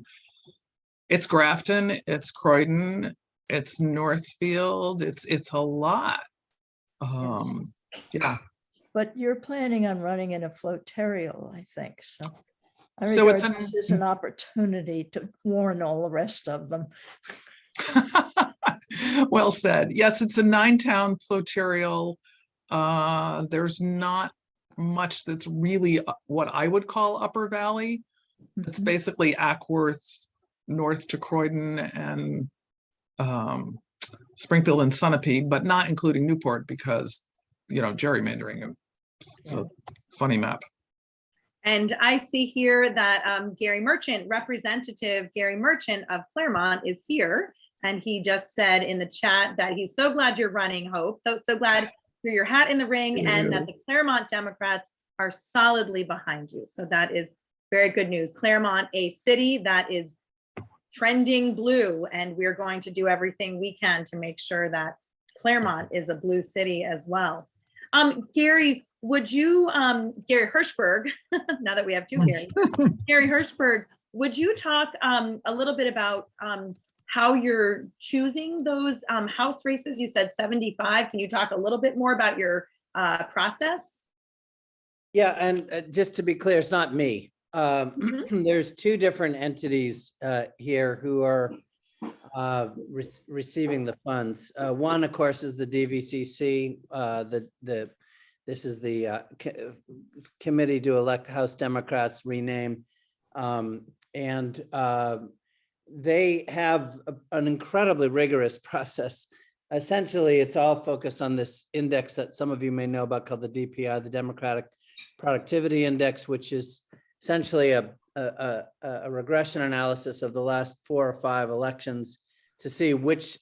D: it's Grafton, it's Croydon, it's Northfield, it's a lot. Yeah.
E: But you're planning on running in a flotarial, I think, so. I
D: So it's
E: regard this as an opportunity to warn all the rest of them.
D: Well said. Yes, it's a 9-town flotarial. There's not much that's really what I would call Upper Valley. It's
E: Mhm.
D: basically Ackworth, north to Croydon, and Springfield and Sunapee, but not including Newport because, gerrymandering. It's a funny map.
B: And I see here that Gary Merchant, Representative Gary Merchant of Claremont is here. And he just said in the chat that he's so glad you're running, Hope. So glad for your hat in the ring and that the Claremont Democrats are solidly behind you. So that is very good news. Claremont, a city that is trending blue, and we're going to do everything we can to make sure that Claremont is a blue city as well. Gary, would you, Gary Hirshberg, now that we have two Gary, Gary Hirshberg, would you talk a little bit about how you're choosing those House races? You said 75. Can you talk a little bit more about your process?
A: Yeah, and just to be clear, it's not me. There's two different entities here who are receiving the funds. One, of course, is the DVCC. This is the Committee to Elect House Democrats, renamed, and they have an incredibly rigorous process. Essentially, it's all focused on this index that some of you may know about called the DPI, the Democratic Productivity Index, which is essentially a regression analysis of the last 4 or 5 elections to see which,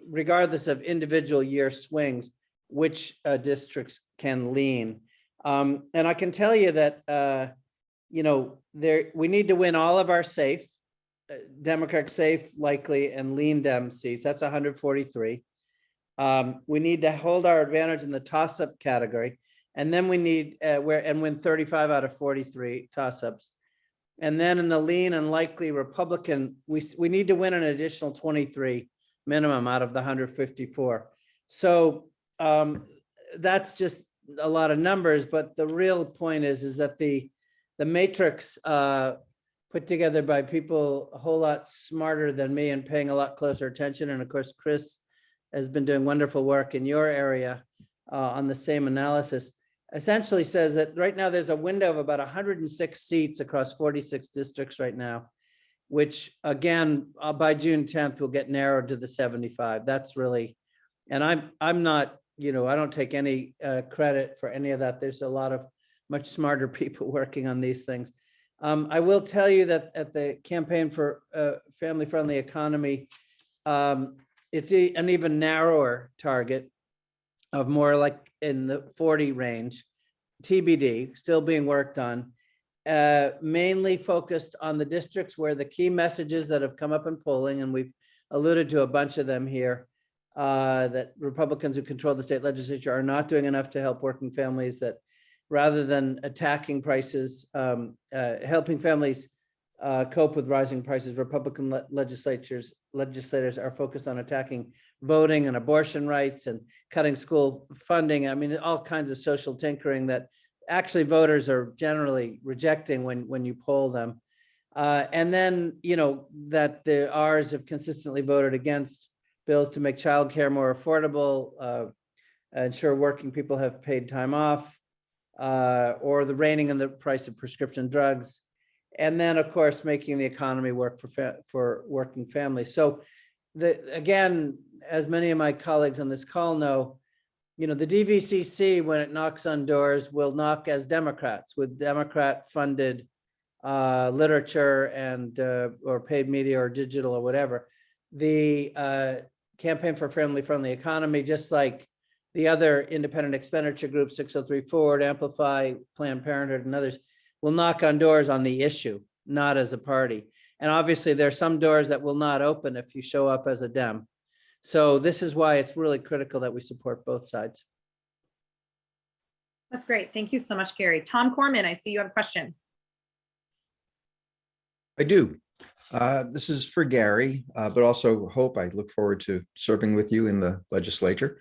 A: regardless of individual year swings, which districts can lean. And I can tell you that, we need to win all of our safe, Democratic safe, likely, and lean Dem seats. That's 143. We need to hold our advantage in the toss-up category. And then we need win 35 out of 43 toss-ups. And then in the lean and likely Republican, we need to win an additional 23 minimum out of the 154. So that's just a lot of numbers, but the real point is that the matrix put together by people a whole lot smarter than me and paying a lot closer attention. And of course, Chris has been doing wonderful work in your area on the same analysis, essentially says that right now there's a window of about 106 seats across 46 districts right now, which again, by June 10th will get narrowed to the 75. That's really, and I'm not, I don't take any credit for any of that. There's a lot of much smarter people working on these things. I will tell you that at the Campaign for Family-Friendly Economy, it's an even narrower target of more like in the 40 range, TBD, still being worked on, mainly focused on the districts where the key messages that have come up in polling, and we've alluded to a bunch of them here, that Republicans who control the state legislature are not doing enough to help working families, that rather than attacking prices, helping families cope with rising prices, Republican legislators are focused on attacking voting and abortion rights and cutting school funding. I mean, all kinds of social tinkering that actually voters are generally rejecting when you poll them. And then, that the R's have consistently voted against bills to make childcare more affordable, ensure working people have paid time off, or the reining in the price of prescription drugs. And then, of course, making the economy work for working families. So again, as many of my colleagues on this call know, the DVCC, when it knocks on doors, will knock as Democrats with Democrat-funded literature and or paid media or digital or whatever. The Campaign for Family-Friendly Economy, just like the other independent expenditure groups, 603 Forward, Amplify, Planned Parenthood, and others, will knock on doors on the issue, not as a party. And obviously, there are some doors that will not open if you show up as a Dem. So this is why it's really critical that we support both sides.
B: That's great. Thank you so much, Gary. Tom Corman, I see you have a question.
F: I do. This is for Gary, but also Hope. I look forward to serving with you in the legislature.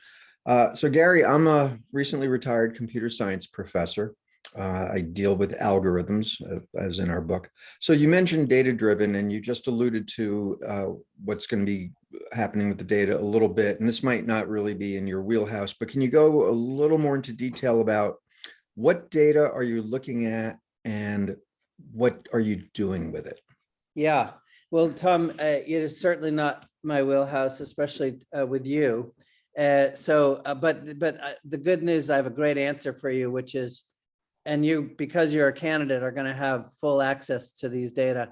F: So Gary, I'm a recently retired computer science professor. I deal with algorithms, as in our book. So you mentioned data-driven, and you just alluded to what's going to be happening with the data a little bit. And this might not really be in your wheelhouse, but can you go a little more into detail about what data are you looking at and what are you doing with it?
A: Yeah, well, Tom, it is certainly not my wheelhouse, especially with you. But the good news, I have a great answer for you, which is, and you, because you're a candidate, are going to have full access to these data.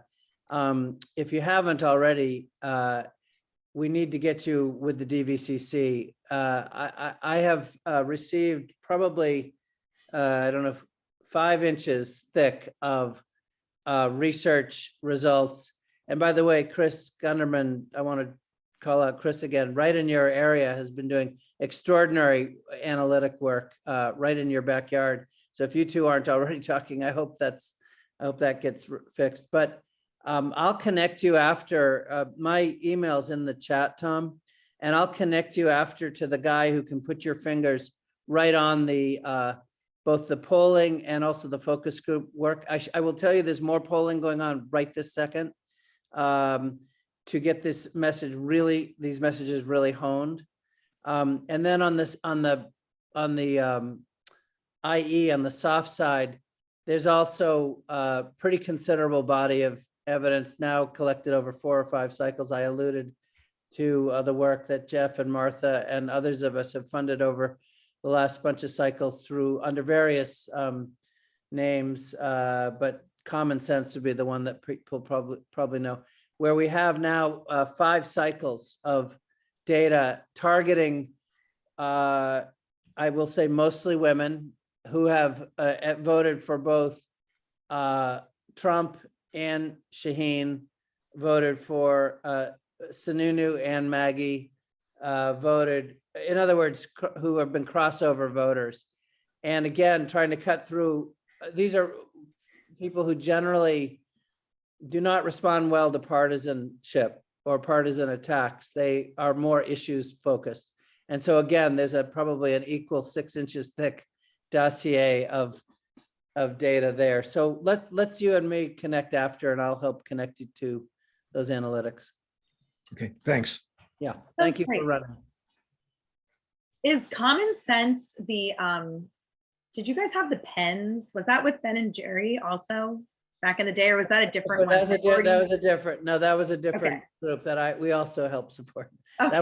A: If you haven't already, we need to get you with the DVCC. I have received probably, I don't know, 5 inches thick of research results. And by the way, Chris Gunderman, I want to call out Chris again, right in your area, has been doing extraordinary analytic work right in your backyard. So if you two aren't already talking, I hope that gets fixed. But I'll connect you after. My email's in the chat, Tom, and I'll connect you after to the guy who can put your fingers right on the both the polling and also the focus group work. I will tell you, there's more polling going on right this second to get this message really, these messages really honed. And then on this, on the IE, on the soft side, there's also a pretty considerable body of evidence now collected over 4 or 5 cycles. I alluded to the work that Jeff and Martha and others of us have funded over the last bunch of cycles through under various names, but Common Sense would be the one that people probably know, where we have now 5 cycles of data targeting, I will say, mostly women who have voted for both Trump and Shaheen, voted for Sununu and Maggie, voted, in other words, who have been crossover voters. And again, trying to cut through, these are people who generally do not respond well to partisanship or partisan attacks. They are more issues focused. And so again, there's probably an equal 6 inches thick dossier of data there. So let's you and me connect after, and I'll help connect you to those analytics.
F: Okay, thanks.
A: Yeah, thank you
B: great.
A: for running.
B: Is Common Sense the, did you guys have the pens? Was that with Ben and Jerry also back in the day, or was that a different one?
A: That was a different, no, that was a different group that we also helped support. That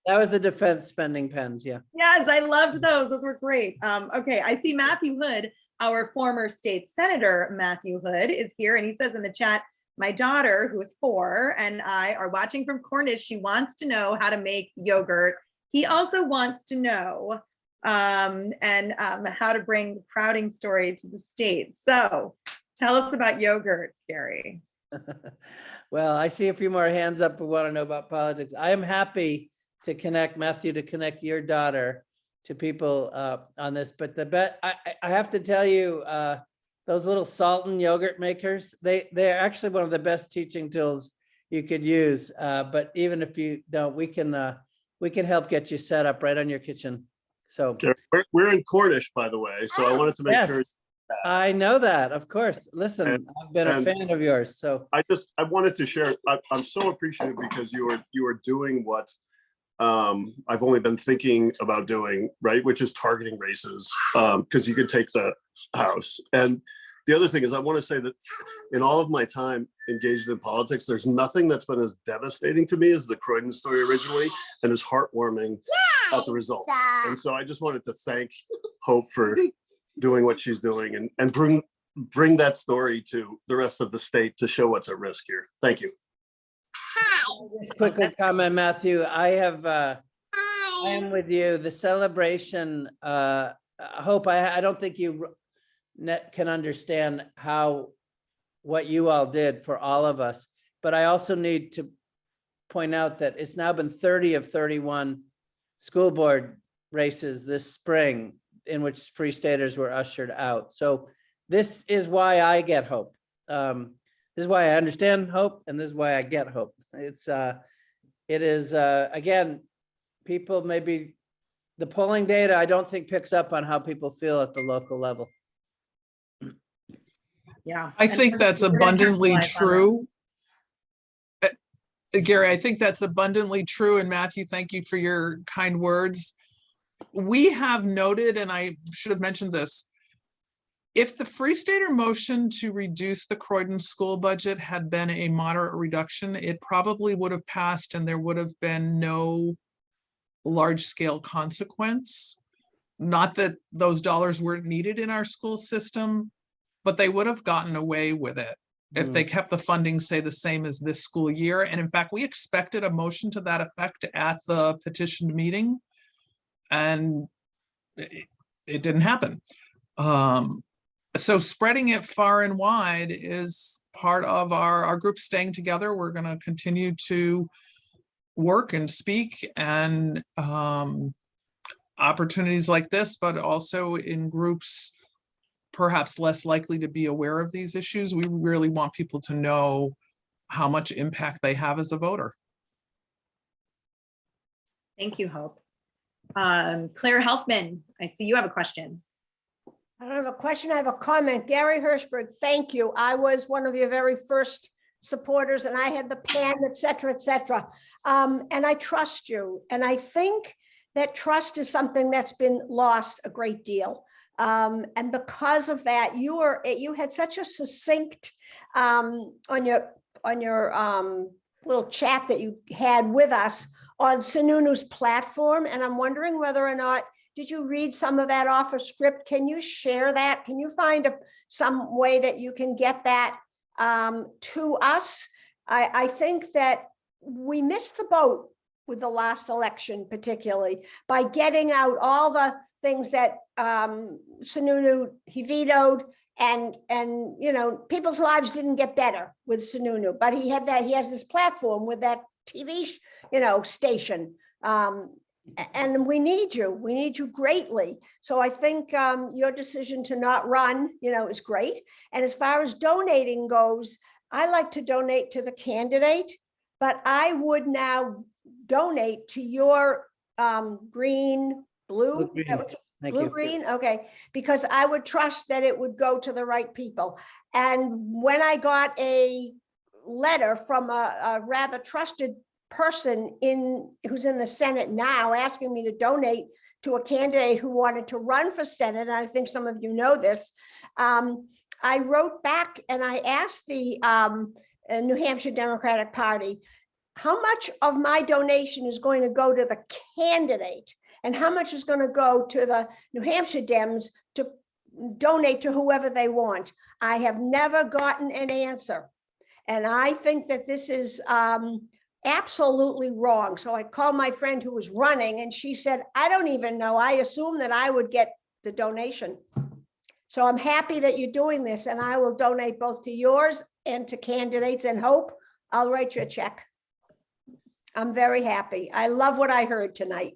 A: was the defense spending pens, yeah.
B: Yes, I loved those. Those were great. Okay, I see Matthew Hood, our former state senator, Matthew Hood, is here, and he says in the chat, my daughter, who is 4, and I are watching from Cornish. She wants to know how to make yogurt. He also wants to know how to bring the Crowding story to the state. So tell us about yogurt, Gary.
A: Well, I see a few more hands up who want to know about politics. I am happy to connect Matthew, to connect your daughter to people on this. But I have to tell you, those little Sultan yogurt makers, they're actually one of the best teaching tools you could use. But even if you don't, we can help get you set up right on your kitchen. So
G: we're in Cornish, by the way, so I wanted to make sure.
A: I know that, of course. Listen, I've been a fan of yours. So
G: I wanted to share. I'm so appreciative because you are doing what I've only been thinking about doing, right? Which is targeting races, because you could take the House. And the other thing is, I want to say that in all of my time engaged in politics, there's nothing that's been as devastating to me as the Croydon story originally, and as heartwarming at the result. And so I just wanted to thank Hope for doing what she's doing and bring that story to the rest of the state to show what's at risk here. Thank you.
A: Just quickly comment, Matthew. I am with you. The celebration, Hope, I don't think you can understand how what you all did for all of us. But I also need to point out that it's now been 30 of 31 school board races this spring in which Free Staters were ushered out. So this is why I get hope. This is why I understand hope, and this is why I get hope. It is again, people maybe, the polling data I don't think picks up on how people feel at the local level.
B: Yeah.
D: I
B: And
D: think that's
B: we're gonna
D: abundantly
B: capitalize on that.
D: true. Gary, I think that's abundantly true. And Matthew, thank you for your kind words. We have noted, and I should have mentioned this, if the Free Stater motion to reduce the Croydon school budget had been a moderate reduction, it probably would have passed and there would have been no large-scale consequence. Not that those dollars weren't needed in our school system, but they would have gotten away with it if they kept the funding, say, the same as this school year. And in fact, we expected a motion to that effect at the petitioned meeting, and it didn't happen. So spreading it far and wide is part of our group staying together. We're going to continue to work and speak, and opportunities like this, but also in groups perhaps less likely to be aware of these issues. We really want people to know how much impact they have as a voter.
B: Thank you, Hope. Claire Helfman, I see you have a question.
H: I don't have a question, I have a comment. Gary Hirshberg, thank you. I was one of your very first supporters and I had the pen, et cetera, et cetera. And I trust you. And I think that trust is something that's been lost a great deal. And because of that, you had such a succinct on your little chat that you had with us on Sununu's platform. And I'm wondering whether or not, did you read some of that off a script? Can you share that? Can you find some way that you can get that to us? I think that we missed the boat with the last election, particularly by getting out all the things that Sununu, he vetoed, and you know, people's lives didn't get better with Sununu, but he has this platform with that TV, station. And we need you greatly. So I think your decision to not run, is great. And as far as donating goes, I like to donate to the candidate, but I would now donate to your green, blue, green. Okay, because I would trust that it would go to the right people. And when I got a letter from a rather trusted person who's in the Senate now asking me to donate to a candidate who wanted to run for Senate, and I think some of you know this, I wrote back and I asked the New Hampshire Democratic Party, how much of my donation is going to go to the candidate and how much is going to go to the New Hampshire Dems to donate to whoever they want. I have never gotten an answer. And I think that this is absolutely wrong. So I called my friend who was running and she said, I don't even know. I assume that I would get the donation. So I'm happy that you're doing this, and I will donate both to yours and to candidates, and Hope, I'll write you a check. I'm very happy. I love what I heard tonight.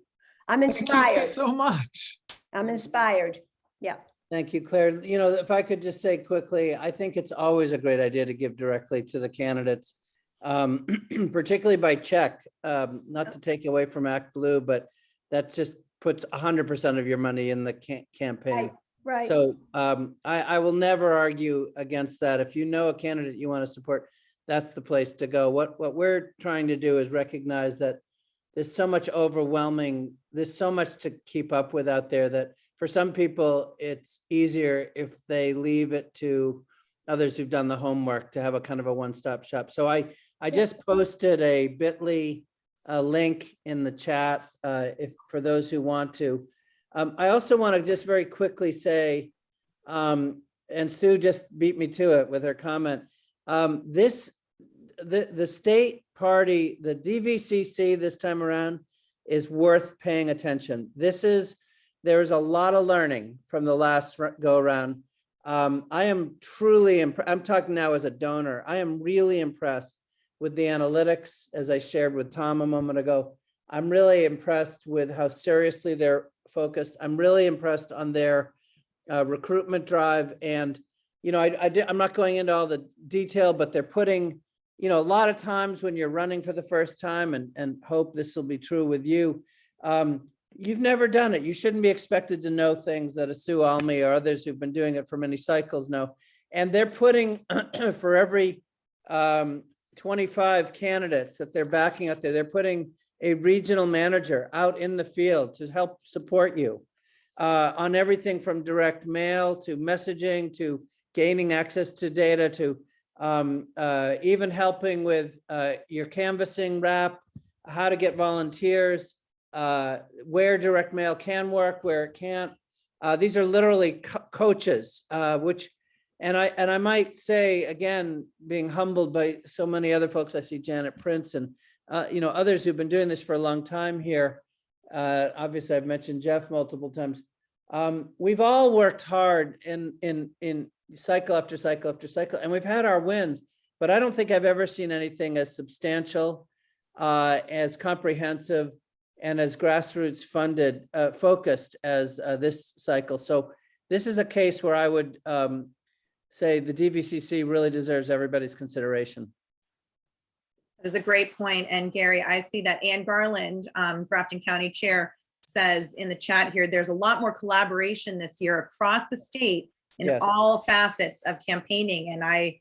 H: I'm inspired.
D: Thank you so much.
H: I'm inspired. Yeah.
A: Thank you, Claire. If I could just say quickly, I think it's always a great idea to give directly to the candidates, particularly by check, not to take away from Act Blue, but that just puts 100% of your money in the campaign.
H: Right.
A: So I will never argue against that. If you know a candidate you want to support, that's the place to go. What we're trying to do is recognize that there's so much there's so much to keep up with out there that for some people, it's easier if they leave it to others who've done the homework to have a kind of a one-stop shop. So I just posted a bit.ly link in the chat for those who want to. I also want to just very quickly say, and Sue just beat me to it with her comment, the state party, the DVCC this time around is worth paying attention. There is a lot of learning from the last go around. I am truly, I'm talking now as a donor, I am really impressed with the analytics, as I shared with Tom a moment ago. I'm really impressed with how seriously they're focused. I'm really impressed on their recruitment drive. And, you know, I'm not going into all the detail, but they're putting, you know, a lot of times when you're running for the first time, and Hope this will be true with you, you've never done it. You shouldn't be expected to know things that a Sue Almy or others who've been doing it for many cycles know. And they're putting for every 25 candidates that they're backing out there, they're putting a regional manager out in the field to help support you on everything from direct mail to messaging to gaining access to data to even helping with your canvassing wrap, how to get volunteers, where direct mail can work, where it can't. These are literally coaches, and I might say again, being humbled by so many other folks. I see Janet Prince and you know, others who've been doing this for a long time here. Obviously, I've mentioned Jeff multiple times. We've all worked hard in cycle after cycle after cycle, and we've had our wins, but I don't think I've ever seen anything as substantial, as comprehensive, and as grassroots funded, focused as this cycle. So this is a case where I would say the DVCC really deserves everybody's consideration.
B: That is a great point. And Gary, I see that Ann Garland, Grafton County Chair, says in the chat here, there's a lot more collaboration this year across the state in
A: Yes.
B: all facets of campaigning. And I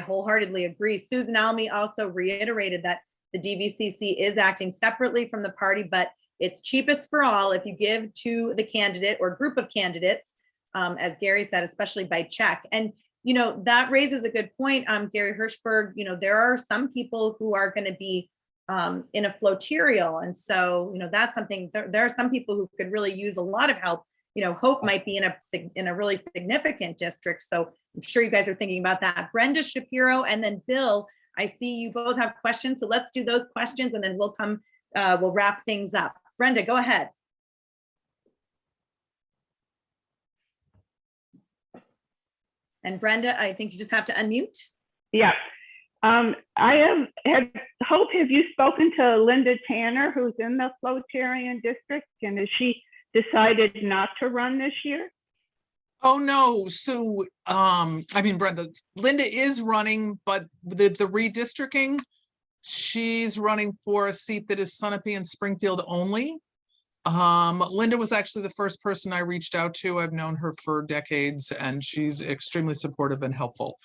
B: wholeheartedly agree. Susan Almy also reiterated that the DVCC is acting separately from the party, but it's cheapest for all if you give to the candidate or group of candidates, as Gary said, especially by check. And you know, that raises a good point, Gary Hirshberg. You know, there are some people who are going to be in a floterial. And so, you know, that's something, there are some people who could really use a lot of help. You know, Hope might be in a really significant district. So I'm sure you guys are thinking about that. Brenda Shapiro and then Bill, I see you both have questions. So let's do those questions and then we'll wrap things up. Brenda, go ahead. And Brenda, I think you just have to unmute.
I: Yeah. Hope, have you spoken to Linda Tanner, who's in the Flotarian district, and has she decided not to run this year?
D: Oh, no. So, I mean, Brenda, Linda is running, but the redistricting, she's running for a seat that is Sunapee and Springfield only. Linda was actually the first person I reached out to. I've known her for decades and she's extremely supportive and helpful.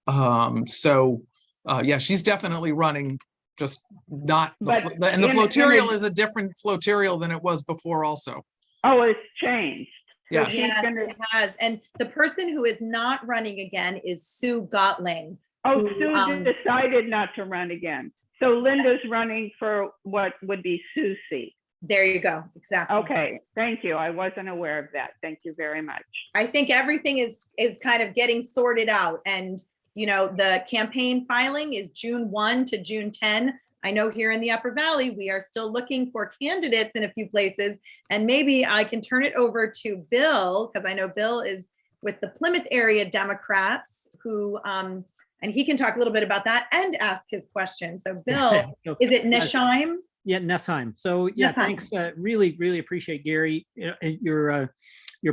D: Yeah, she's definitely running, just not the Flotarial is a different Flotarial than it was before also.
I: Oh, it's changed.
D: Yes.
B: Yes, it has. And the person who is not running again is Sue Gottling.
I: Oh,
B: who,
I: Sue decided not to run again. So Linda's running for what would be Sue's seat.
B: There you go. Exactly.
I: Okay, thank you. I wasn't aware of that. Thank you very much.
B: I think everything is kind of getting sorted out. And, you know, the campaign filing is June 1 to June 10. I know here in the Upper Valley, we are still looking for candidates in a few places. And maybe I can turn it over to Bill, because I know Bill is with the Plymouth area Democrats who, and he can talk a little bit about that and ask his question. So Bill, is it Nesheim?
J: Yeah, Nesheim. So yeah, thanks. Really appreciate, Gary, your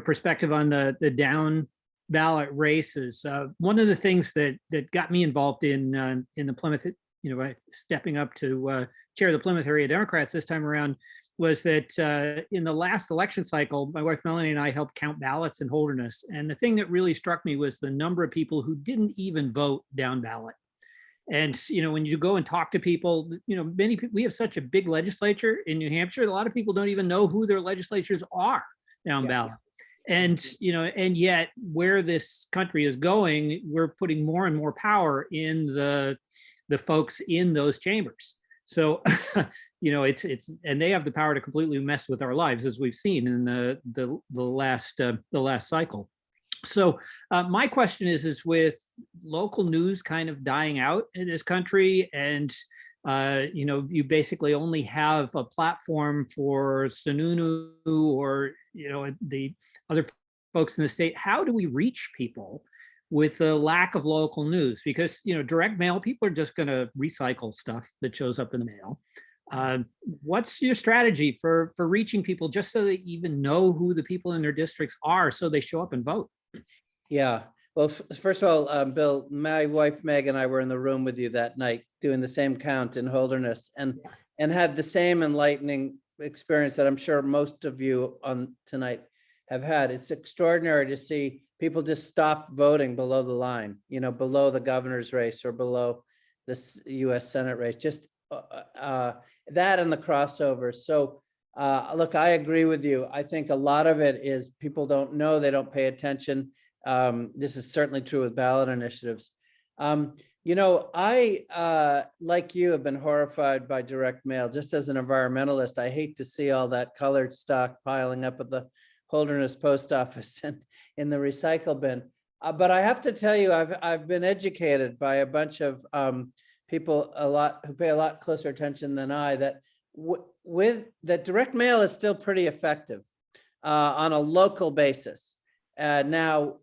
J: perspective on the down ballot races. One of the things that got me involved in the Plymouth, stepping up to chair the Plymouth area Democrats this time around, was that in the last election cycle, my wife Melanie and I helped count ballots in Holderness. And the thing that really struck me was the number of people who didn't even vote down ballot. And, when you go and talk to people, many people, we have such a big legislature in New Hampshire, a lot of people don't even know who their legislatures are down ballot. And, and yet where this country is going, we're putting more and more power in the folks in those chambers. So, it's and they have the power to completely mess with our lives, as we've seen in the last cycle. So my question is with local news kind of dying out in this country, and you basically only have a platform for Sununu or the other folks in the state, how do we reach people with the lack of local news? Because, direct mail, people are just going to recycle stuff that shows up in the mail. What's your strategy for reaching people just so they even know who the people in their districts are so they show up and vote?
A: Yeah. Well, first of all, Bill, my wife Meg and I were in the room with you that night doing the same count in Holderness and had the same enlightening experience that I'm sure most of you on tonight have had. It's extraordinary to see people just stop voting below the line, below the governor's race or below this US Senate race, just that and the crossovers. So look, I agree with you. I think a lot of it is people don't know, they don't pay attention. This is certainly true with ballot initiatives. I, like you, have been horrified by direct mail. Just as an environmentalist, I hate to see all that colored stock piling up at the Holderness post office and in the recycle bin. But I have to tell you, I've been educated by a bunch of people who pay a lot closer attention than I, that that direct mail is still pretty effective on a local basis. Now,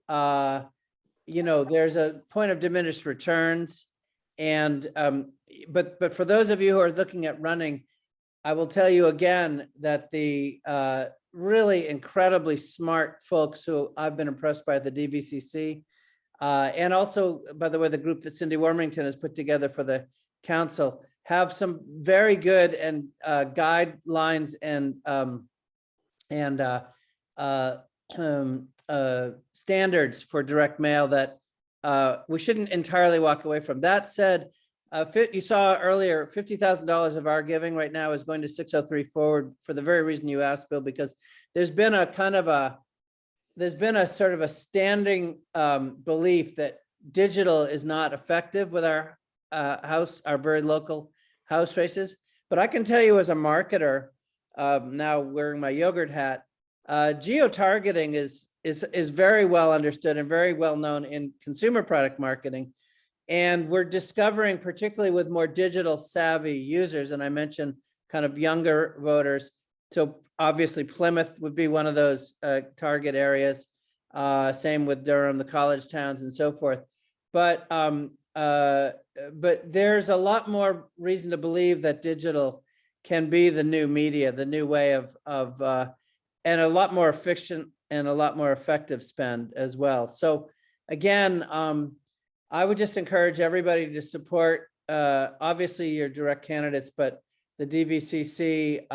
A: there's a point of diminished returns, and but for those of you who are looking at running, I will tell you again that the really incredibly smart folks who I've been impressed by at the DVCC, and also, by the way, the group that Cindy Wormington has put together for the council, have some very good and guidelines and standards for direct mail that we shouldn't entirely walk away from. That said, you saw earlier, $50,000 of our giving right now is going to 603 Forward for the very reason you asked, Bill, because there's been a sort of a standing belief that digital is not effective with our very local house races. But I can tell you as a marketer, now wearing my yogurt hat, geo-targeting is very well understood and very well known in consumer product marketing. And we're discovering, particularly with more digital savvy users, and I mentioned kind of younger voters. So obviously Plymouth would be one of those target areas. Same with Durham, the college towns and so forth. But there's a lot more reason to believe that digital can be the new media, the new way of and a lot more efficient and a lot more effective spend as well. So again, I would just encourage everybody to support, obviously your direct candidates, but the DVCC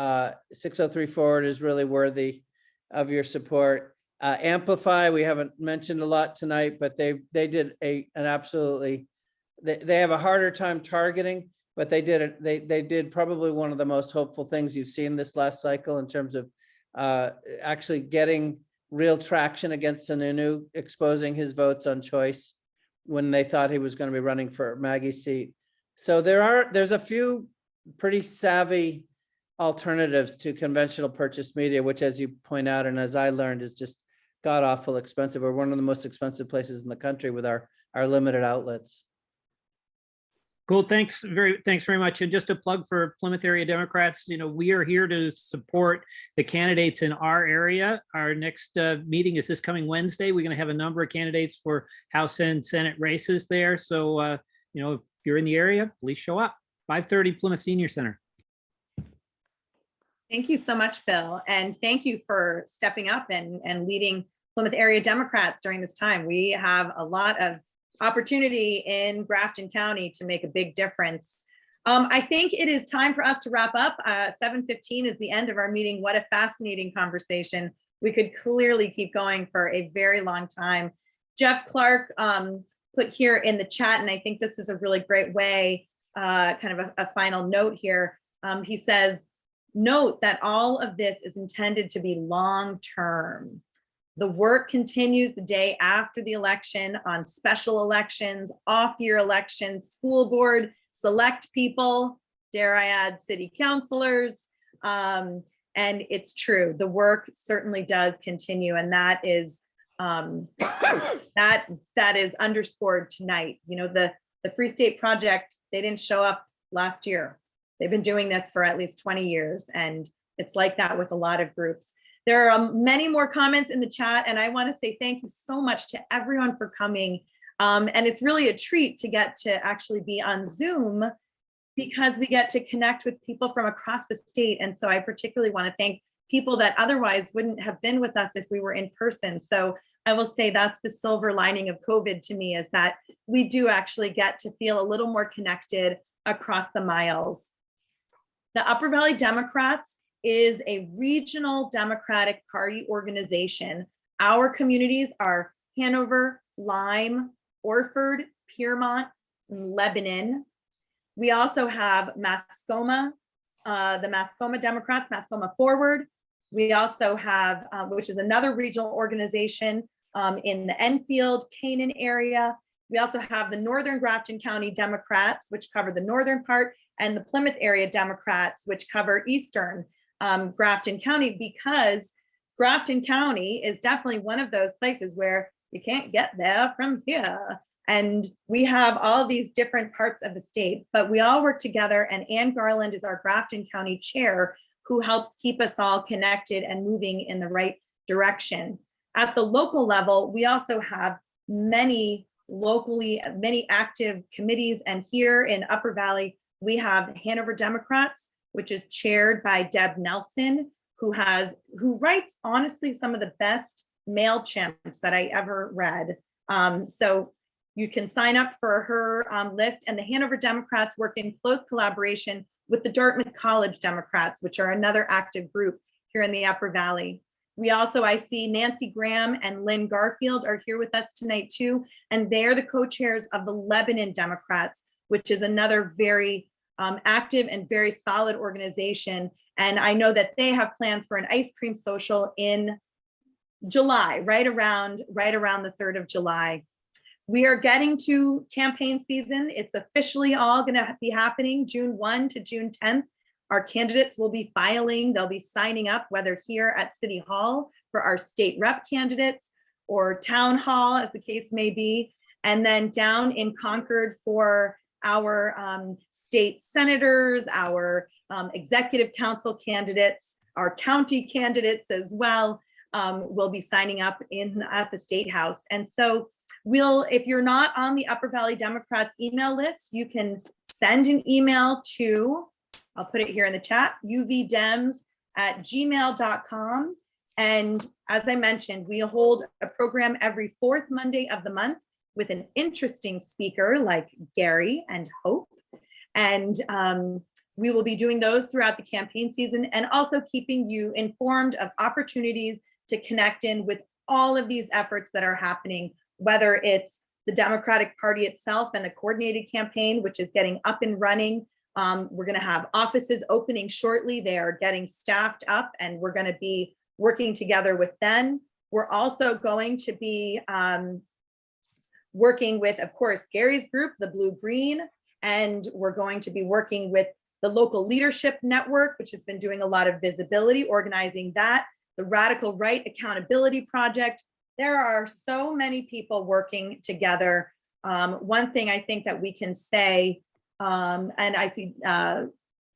A: 603 Forward is really worthy of your support. Amplify, we haven't mentioned a lot tonight, but they did an absolutely, they have a harder time targeting, but they did probably one of the most hopeful things you've seen this last cycle in terms of actually getting real traction against Sununu, exposing his votes on choice when they thought he was going to be running for Maggie's seat. So there's a few pretty savvy alternatives to conventional purchase media, which, as you point out, and as I learned, is just god awful expensive. We're one of the most expensive places in the country with our limited outlets.
J: Cool. Thanks very much. And just a plug for Plymouth area Democrats, we are here to support the candidates in our area. Our next meeting is this coming Wednesday. We're going to have a number of candidates for House and Senate races there. So, if you're in the area, please show up. 5:30 Plymouth Senior Center.
B: Thank you so much, Bill. And thank you for stepping up and leading Plymouth area Democrats during this time. We have a lot of opportunity in Grafton County to make a big difference. I think it is time for us to wrap up. 7:15 is the end of our meeting. What a fascinating conversation. We could clearly keep going for a very long time. Jeff Clark put here in the chat, and I think this is a really great way, kind of a final note here. He says, note that all of this is intended to be long-term. The work continues the day after the election on special elections, off-year elections, school board, select people, dare I add, city councilors. And it's true, the work certainly does continue, and that is that is underscored tonight. The Free State Project, they didn't show up last year. They've been doing this for at least 20 years, and it's like that with a lot of groups. There are many more comments in the chat, and I want to say thank you so much to everyone for coming. And it's really a treat to get to actually be on Zoom because we get to connect with people from across the state. And so I particularly want to thank people that otherwise wouldn't have been with us if we were in person. So I will say that's the silver lining of COVID to me, is that we do actually get to feel a little more connected across the miles. The Upper Valley Democrats is a regional Democratic Party organization. Our communities are Hanover, Lyme, Orford, Piermont, and Lebanon. We also have Mascoma, the Mascoma Democrats, Mascoma Forward. We also have, which is another regional organization in the Enfield, Canaan area. We also have the Northern Grafton County Democrats, which cover the northern part, and the Plymouth area Democrats, which cover eastern Grafton County, because Grafton County is definitely one of those places where you can't get there from here. And we have all these different parts of the state, but we all work together, and Ann Garland is our Grafton County chair, who helps keep us all connected and moving in the right direction. At the local level, we also have many active committees, and here in Upper Valley, we have Hanover Democrats, which is chaired by Deb Nelson, who writes honestly some of the best MailChimps that I ever read. So you can sign up for her list, and the Hanover Democrats work in close collaboration with the Dartmouth College Democrats, which are another active group here in the Upper Valley. We also, I see Nancy Graham and Lynn Garfield are here with us tonight too, and they're the co-chairs of the Lebanon Democrats, which is another very active and very solid organization. And I know that they have plans for an ice cream social in July, right around the 3rd of July. We are getting to campaign season. It's officially all going to be happening June 1 to June 10th. Our candidates will be filing, they'll be signing up, whether here at City Hall for our state rep candidates or town hall, as the case may be, and then down in Concord for our state senators, our executive council candidates, our county candidates as well, will be signing up at the State House. And so if you're not on the Upper Valley Democrats email list, you can send an email to, I'll put it here in the chat, uvdems@gmail.com. And as I mentioned, we hold a program every 4th Monday of the month with an interesting speaker like Gary and Hope. And we will be doing those throughout the campaign season, and also keeping you informed of opportunities to connect in with all of these efforts that are happening, whether it's the Democratic Party itself and the coordinated campaign, which is getting up and running. We're going to have offices opening shortly. They are getting staffed up, and we're going to be working together with them. We're also going to be working with, of course, Gary's group, the Blue Green, and we're going to be working with the Local Leadership Network, which has been doing a lot of visibility, organizing that, the Radical Right Accountability Project. There are so many people working together. One thing I think that we can say, and I see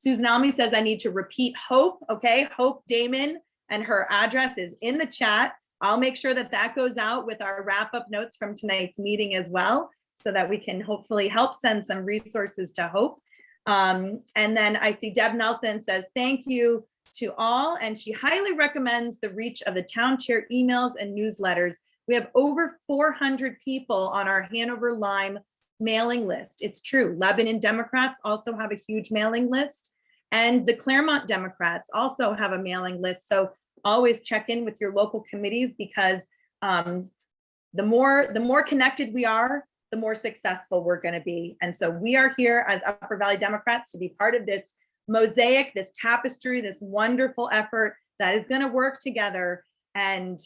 B: Susan Almy says I need to repeat Hope. Okay, Hope Damon, and her address is in the chat. I'll make sure that that goes out with our wrap-up notes from tonight's meeting as well, so that we can hopefully help send some resources to Hope. And then I see Deb Nelson says, thank you to all, and she highly recommends the reach of the town chair emails and newsletters. We have over 400 people on our Hanover Lyme mailing list. It's true. Lebanon Democrats also have a huge mailing list, and the Claremont Democrats also have a mailing list. So always check in with your local committees, because the more connected we are, the more successful we're going to be. And so we are here as Upper Valley Democrats to be part of this mosaic, this tapestry, this wonderful effort that is going to work together and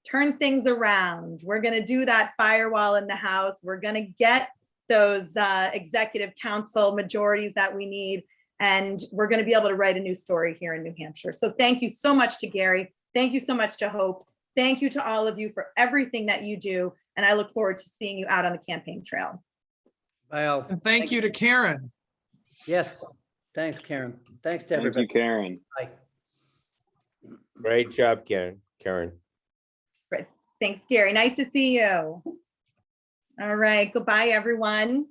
B: turn things around. We're going to do that firewall in the House. We're going to get those executive council majorities that we need, and we're going to be able to write a new story here in New Hampshire. So thank you so much to Gary. Thank you so much to Hope. Thank you to all of you for everything that you do. And I look forward to seeing you out on the campaign trail.
A: Bye all.
D: And thank you to Karen.
A: Yes. Thanks, Karen. Thanks to
K: Thank
A: everybody.
K: you, Karen.
A: Bye.
K: Great job, Karen.
B: Thanks, Gary. Nice to see you. All right, goodbye, everyone.